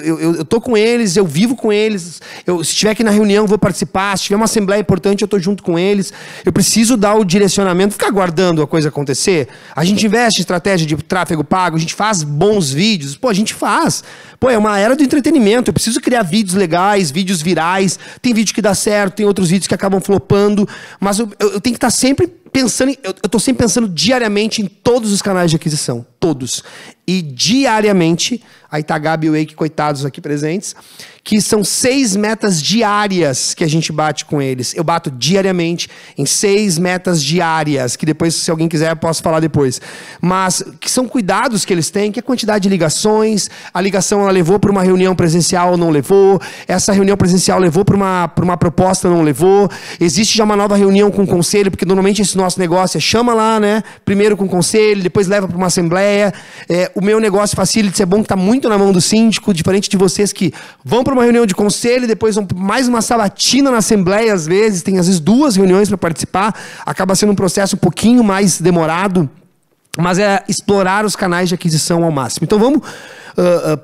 eu tô com eles, eu vivo com eles. Se estiver aqui na reunião, eu vou participar. Se tiver uma assembleia importante, eu tô junto com eles. Eu preciso dar o direcionamento, ficar aguardando a coisa acontecer. A gente investe em estratégia de tráfego pago, a gente faz bons vídeos. A gente faz. É uma era do entretenimento. Eu preciso criar vídeos legais, vídeos virais. Tem vídeo que dá certo, tem outros vídeos que acabam flopando. Mas eu tenho que estar sempre pensando... Eu tô sempre pensando diariamente em todos os canais de aquisição. Todos. E diariamente... Aí tá a Gabi e o Eike, coitados aqui presentes, que são 6 metas diárias que a gente bate com eles. Eu bato diariamente em 6 metas diárias, que depois, se alguém quiser, eu posso falar depois. Mas que são cuidados que eles têm, que é a quantidade de ligações, a ligação ela levou para uma reunião presencial ou não levou, essa reunião presencial levou para uma proposta ou não levou, existe já uma nova reunião com o conselho, porque normalmente esse nosso negócio chama lá, né? Primeiro com o conselho, depois leva para uma assembleia. O meu negócio Facilities é bom que está muito na mão do síndico, diferente de vocês que vão para uma reunião de conselho, depois vão mais uma sabatina na assembleia, às vezes 2 reuniões para participar, acaba sendo um processo um pouquinho mais demorado, mas é explorar os canais de aquisição ao máximo. Então vamos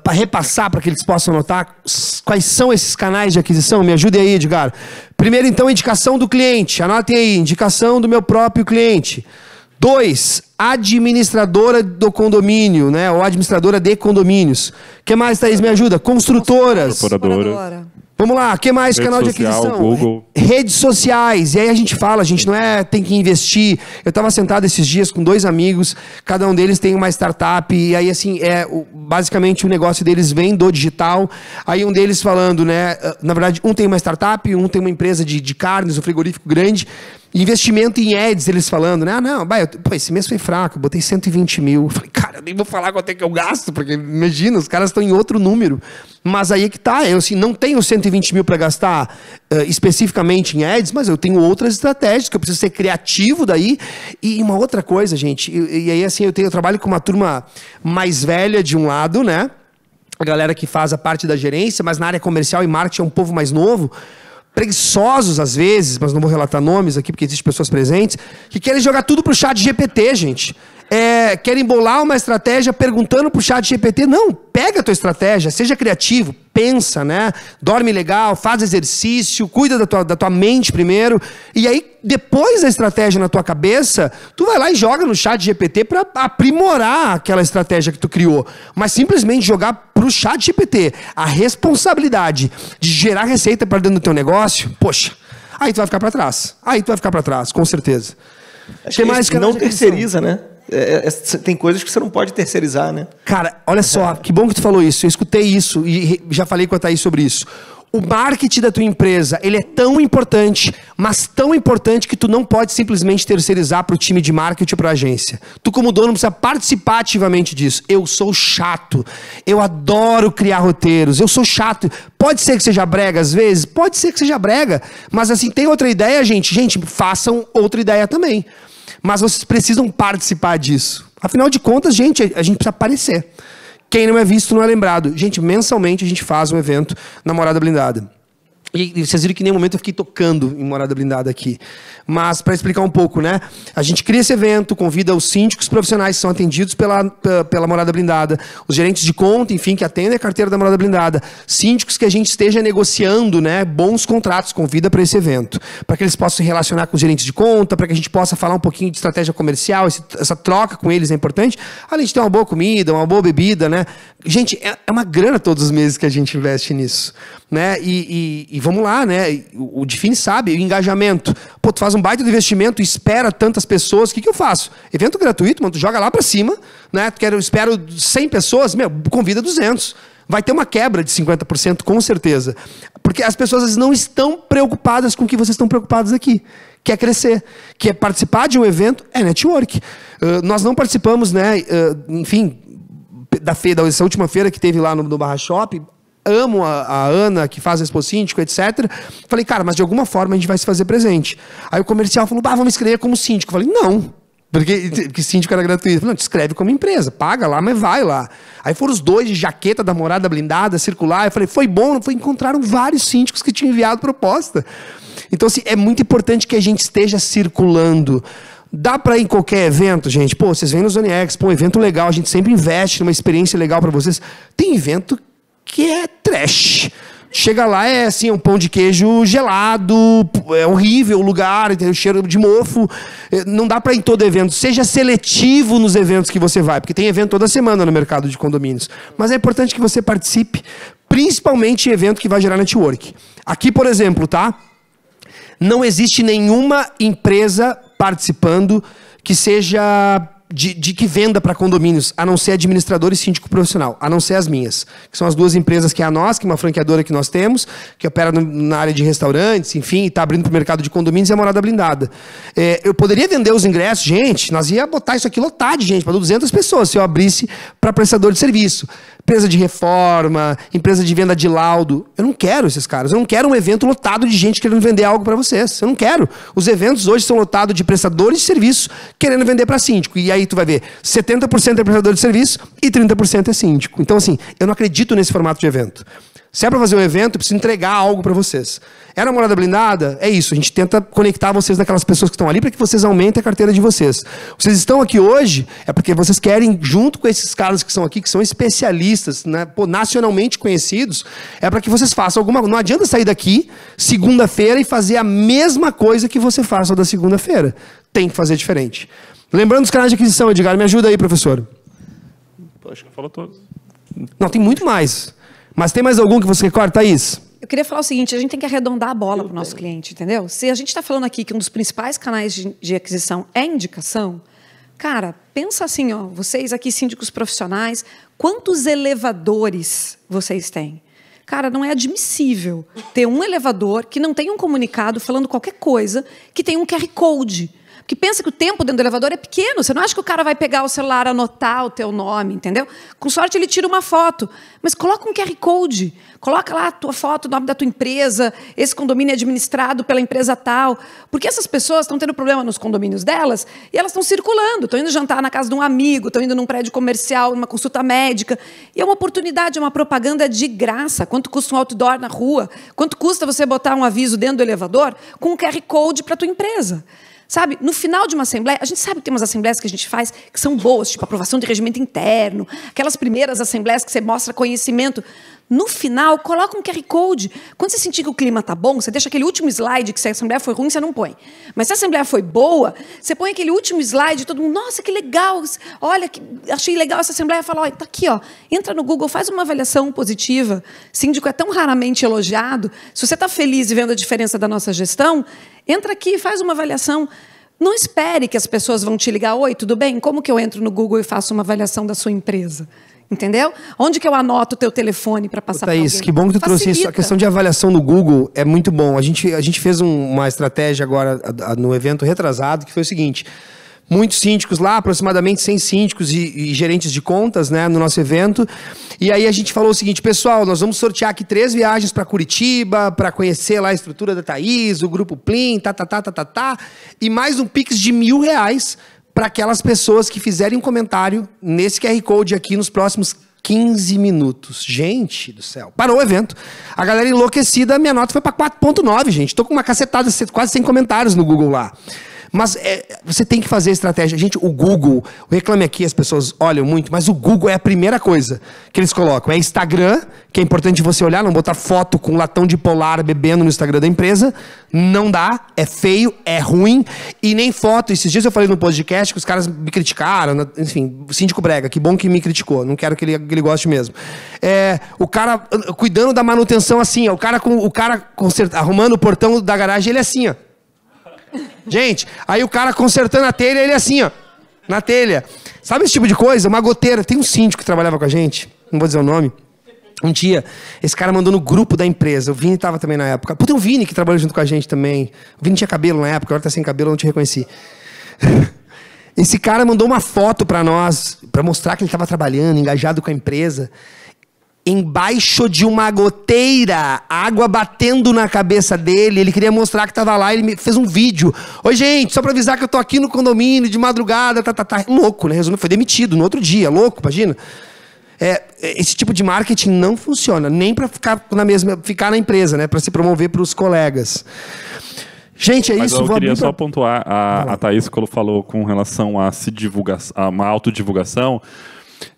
para repassar, para que eles possam notar quais são esses canais de aquisição. Me ajude aí, Edgar. Primeiro, então, indicação do cliente. Anotem aí, indicação do meu próprio cliente. 2, administradora do condomínio, né? Ou administradora de condomínios. O que mais, Thaís? Me ajuda? Construtoras. Incorporadora. Vamos lá, o que mais? Rede Canal social, de aquisição? Google. Redes sociais. E aí a gente fala, a gente não tem que investir. Eu estava sentado esses dias com 2 amigos, cada um deles tem uma startup, e aí assim, basicamente o negócio deles vem do digital. Aí um deles falando, né? Na verdade, um tem uma startup, um tem uma empresa de carnes, um frigorífico grande. Investimento em ads, eles falando, né? Esse mês foi fraco, eu botei 120 mil. Eu falei, cara, eu nem vou falar quanto é que eu gasto, porque imagina, os caras estão em outro número. Mas aí é que tá, eu assim, não tenho 120 mil para gastar especificamente em ads, mas eu tenho outras estratégias, que eu preciso ser criativo daí. E uma outra coisa, gente, e aí assim, eu trabalho com uma turma mais velha de um lado, né? a galera que faz a parte da gerência, mas na área comercial e marketing é um povo mais novo, preguiçosos às vezes, mas não vou relatar nomes aqui porque existem pessoas presentes, que querem jogar tudo pro chat GPT, gente. Querem bolar uma estratégia perguntando pro chat GPT. Não, pega a tua estratégia, seja criativo, pensa, né? Dorme legal, faz exercício, cuida da tua mente primeiro. E aí, depois da estratégia na tua cabeça, tu vai lá e joga no chat GPT para aprimorar aquela estratégia que tu criou. Mas simplesmente jogar pro chat GPT a responsabilidade de gerar receita para dentro do teu negócio, poxa, aí tu vai ficar para trás. Aí tu vai ficar para trás, com certeza. Acho que mais que não terceiriza, né? Tem coisas que você não pode terceirizar, né? Cara, olha só, que bom que tu falou isso. Eu escutei isso e já falei com a Thaís sobre isso. O marketing da tua empresa, ele é tão importante, mas tão importante que tu não pode simplesmente terceirizar para o time de marketing ou para a agência. Tu como dono precisa participar ativamente disso. Eu sou chato, eu adoro criar roteiros, eu sou chato. Pode ser que seja brega às vezes, pode ser que seja brega, mas assim, tem outra ideia, gente? Gente, façam outra ideia também. Mas vocês precisam participar disso. Afinal de contas, gente, a gente precisa aparecer. Quem não é visto não é lembrado. Gente, mensalmente a gente faz um evento na Morada Blindada. E vocês viram que em nenhum momento eu fiquei tocando em Morada Blindada aqui. Mas, para explicar um pouco, né? A gente cria esse evento, convida os síndicos profissionais que são atendidos pela Morada Blindada, os gerentes de conta, enfim, que atendem a carteira da Morada Blindada, síndicos que a gente esteja negociando, né, bons contratos, convida para esse evento. Para que eles possam se relacionar com os gerentes de conta, para que a gente possa falar um pouquinho de estratégia comercial, essa troca com eles é importante. Além de ter uma boa comida, uma boa bebida, né? Gente, é uma grana todos os meses que a gente investe nisso, né? E vamos lá, né? O Define sabe, o engajamento. Pô, tu faz um baita de investimento e espera tantas pessoas, o que eu faço? Evento gratuito, mano, tu joga lá pra cima, né? Espero 100 pessoas, convida 200. Vai ter uma quebra de 50%, com certeza. Porque as pessoas às vezes não estão preocupadas com o que vocês estão preocupados aqui. Que é crescer, que é participar de um evento, é network. Nós não participamos, né? Enfim, dessa última feira que teve lá no Barra Shop. Amo a Ana, que faz a Expo Síndico, etc. Falei, cara, mas de alguma forma a gente vai se fazer presente. Aí o comercial falou, vamos escrever como síndico. Falei, não, porque síndico era gratuito. Falei, não, te escreve como empresa, paga lá, mas vai lá. Aí foram os dois de jaqueta da Morada Blindada, circular. Eu falei, foi bom, encontraram vários síndicos que tinham enviado proposta. Então, assim, é muito importante que a gente esteja circulando. Dá para ir em qualquer evento, gente? Pô, vocês vêm no Zone Expo, um evento legal, a gente sempre investe numa experiência legal para vocês. Tem evento que é trash. Chega lá, é assim, um pão de queijo gelado, é horrível o lugar, tem o cheiro de mofo. Não dá para ir em todo evento. Seja seletivo nos eventos que você vai, porque tem evento toda semana no mercado de condomínios. Mas é importante que você participe, principalmente em evento que vai gerar network. Aqui, por exemplo, tá? Não existe nenhuma empresa participando que seja que venda para condomínios, a não ser administrador e síndico profissional, a não ser as minhas, que são as duas empresas que é a nós, que é uma franqueadora que nós temos, que opera na área de restaurantes, enfim, e está abrindo para o mercado de condomínios e a Morada Blindada. Eu poderia vender os ingressos, gente, nós ia botar isso aqui lotado de gente, para 200 pessoas, se eu abrisse para prestador de serviço. Empresa de reforma, empresa de venda de laudo. Eu não quero esses caras. Eu não quero um evento lotado de gente querendo vender algo para vocês. Eu não quero. Os eventos hoje são lotados de prestadores de serviço querendo vender para síndico. E aí tu vai ver, 70% é prestador de serviço e 30% é síndico. Então, assim, eu não acredito nesse formato de evento. Se é para fazer um evento, eu preciso entregar algo para vocês. É na Morada Blindada? É isso. A gente tenta conectar vocês naquelas pessoas que estão ali para que vocês aumentem a carteira de vocês. Vocês estão aqui hoje é porque vocês querem, junto com esses caras que são aqui, que são especialistas, né, nacionalmente conhecidos, é para que vocês façam alguma coisa. Não adianta sair daqui segunda-feira e fazer a mesma coisa que você faz da segunda-feira. Tem que fazer diferente. Lembrando dos canais de aquisição, Edgar, me ajuda aí, professor. Acho que falou todos. Não, tem muito mais. Mas tem mais algum que você recorda, Thaís? Eu queria falar o seguinte, a gente tem que arredondar a bola para o nosso cliente, entendeu? Se a gente está falando aqui que um dos principais canais de aquisição é indicação, cara, pensa assim, ó, vocês aqui, síndicos profissionais, quantos elevadores vocês têm? Cara, não é admissível ter um elevador que não tenha um comunicado falando qualquer coisa, que tenha um QR Code. Porque pensa que o tempo dentro do elevador é pequeno. Você não acha que o cara vai pegar o celular, anotar o teu nome, entendeu? Com sorte, ele tira uma foto. Mas coloca um QR Code. Coloca lá a tua foto, o nome da tua empresa. Esse condomínio é administrado pela empresa tal. Porque essas pessoas estão tendo problema nos condomínios delas e elas estão circulando. Estão indo jantar na casa de um amigo, estão indo num prédio comercial, numa consulta médica. E é uma oportunidade, é uma propaganda de graça. Quanto custa um outdoor na rua? Quanto custa você botar um aviso dentro do elevador com um QR Code para a tua empresa? Sabe, no final de uma assembleia, a gente sabe que tem umas assembleias que a gente faz que são boas, tipo aprovação de regimento interno, aquelas primeiras assembleias que você mostra conhecimento. No final, coloca um QR Code. Quando você sentir que o clima está bom, você deixa aquele último slide, que se a assembleia foi ruim, você não põe. Mas se a assembleia foi boa, você põe aquele último slide, todo mundo, nossa, que legal, olha, achei legal essa assembleia. Fala, olha, tá aqui, ó, entra no Google, faz uma avaliação positiva. Síndico é tão raramente elogiado. Se você está feliz e vendo a diferença da nossa gestão, entra aqui, faz uma avaliação. Não espere que as pessoas vão te ligar, oi, tudo bem? Como que eu entro no Google e faço uma avaliação da sua empresa? Entendeu? Onde que eu anoto o teu telefone para passar para alguém? Thaís, que bom que tu trouxe isso. A questão de avaliação no Google é muito bom. A gente fez uma estratégia agora no evento retrasado, que foi o seguinte. Muitos síndicos lá, aproximadamente 100 síndicos e gerentes de contas, né, no nosso evento. E aí a gente falou o seguinte, pessoal, nós vamos sortear aqui 3 viagens para Curitiba, para conhecer lá a estrutura da Thaís, o Grupo Plim, e mais um Pix de R$1.000 para aquelas pessoas que fizerem um comentário nesse QR Code aqui nos próximos 15 minutos. Gente do céu. Parou o evento. A galera enlouquecida, minha nota foi para 4.9, gente. Tô com uma cacetada, quase 100 comentários no Google lá. Mas você tem que fazer estratégia. Gente, o Google, o Reclame Aqui, as pessoas olham muito, mas o Google é a primeira coisa que eles colocam. É Instagram, que é importante você olhar, não botar foto com um latão de Polar bebendo no Instagram da empresa. Não dá, é feio, é ruim. E nem foto. Esses dias eu falei no podcast que os caras me criticaram. Enfim, o síndico brega, que bom que me criticou. Não quero que ele goste mesmo. O cara cuidando da manutenção assim, ó, o cara arrumando o portão da garagem, ele é assim, ó. Gente, aí o cara consertando a telha, ele assim, ó, na telha. Sabe esse tipo de coisa? Uma goteira. Tem um síndico que trabalhava com a gente, não vou dizer o nome. Um dia, esse cara mandou no grupo da empresa. O Vini estava também na época. Pô, tem um Vini que trabalhou junto com a gente também. O Vini tinha cabelo na época, agora tá sem cabelo, eu não te reconheci. Esse cara mandou uma foto para nós, para mostrar que ele estava trabalhando, engajado com a empresa. Embaixo de uma goteira, água batendo na cabeça dele, ele queria mostrar que estava lá, ele fez um vídeo. Oi, gente, só para avisar que eu tô aqui no condomínio de madrugada, Louco, né? Resumindo, foi demitido no outro dia, louco, imagina. Esse tipo de marketing não funciona, nem para ficar na empresa, né? Para se promover para os colegas. Gente, Mas isso. Eu queria só pontuar, a Thaís, quando falou com relação a a uma autodivulgação,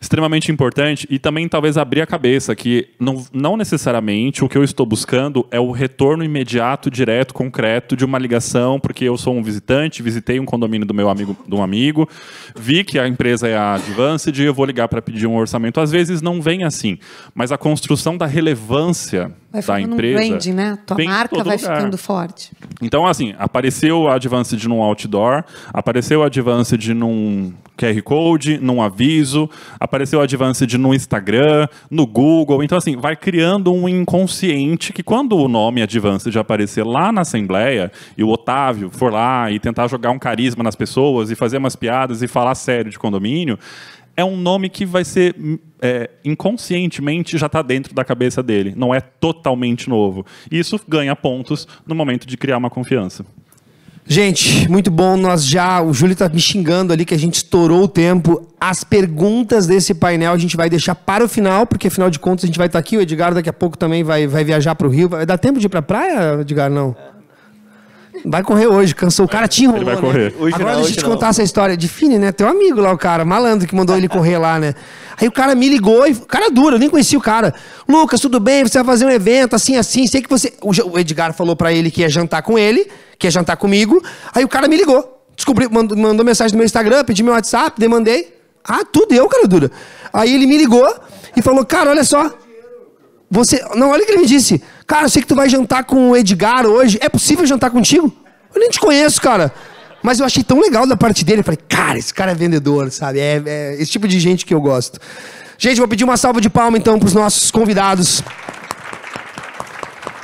extremamente importante, e também talvez abrir a cabeça que não necessariamente o que eu estou buscando é o retorno imediato, direto, concreto de uma ligação, porque eu sou um visitante, visitei um condomínio de um amigo, vi que a empresa é a Advanced e eu vou ligar para pedir um orçamento. Às vezes não vem assim, mas a construção da relevância da empresa... Um branding, né? Tua marca vai ficando forte. Então, assim, apareceu a Advanced num outdoor, apareceu a Advanced num QR Code, num aviso, apareceu a Advanced no Instagram, no Google. Então, assim, vai criando um inconsciente que quando o nome Advanced aparecer lá na Assembleia e o Otávio for lá e tentar jogar um carisma nas pessoas e fazer umas piadas e falar sério de condomínio, é um nome que vai ser, inconscientemente, já está dentro da cabeça dele. Não é totalmente novo. E isso ganha pontos no momento de criar uma confiança. Gente, muito bom. O Júlio está me xingando ali que a gente estourou o tempo. As perguntas desse painel a gente vai deixar para o final, porque afinal de contas a gente vai estar aqui. O Edgar daqui a pouco também vai viajar para o Rio. Vai dar tempo de ir para a praia, Edgar? Não. Vai correr hoje, cansou. O cara te enrolou, ele vai correr. Né? Agora deixa eu te contar essa história. Define, né? Teu amigo lá, o cara, malandro, que mandou ele correr lá, né? Aí o cara me ligou, o cara duro, eu nem conhecia o cara. Lucas, tudo bem? Você vai fazer um evento assim, sei que você... O Edgar falou pra ele que ia jantar com ele, que ia jantar comigo. Aí o cara me ligou. Mandou mensagem no meu Instagram, pediu meu WhatsApp, demandei. Tudo eu, cara dura. Aí ele me ligou e falou, cara, olha só. Olha o que ele me disse. Cara, eu sei que tu vai jantar com o Edgar hoje. É possível jantar contigo? Eu nem te conheço, cara. Mas eu achei tão legal da parte dele. Eu falei, cara, esse cara é vendedor, sabe? É esse tipo de gente que eu gosto. Gente, vou pedir uma salva de palmas, então, para os nossos convidados.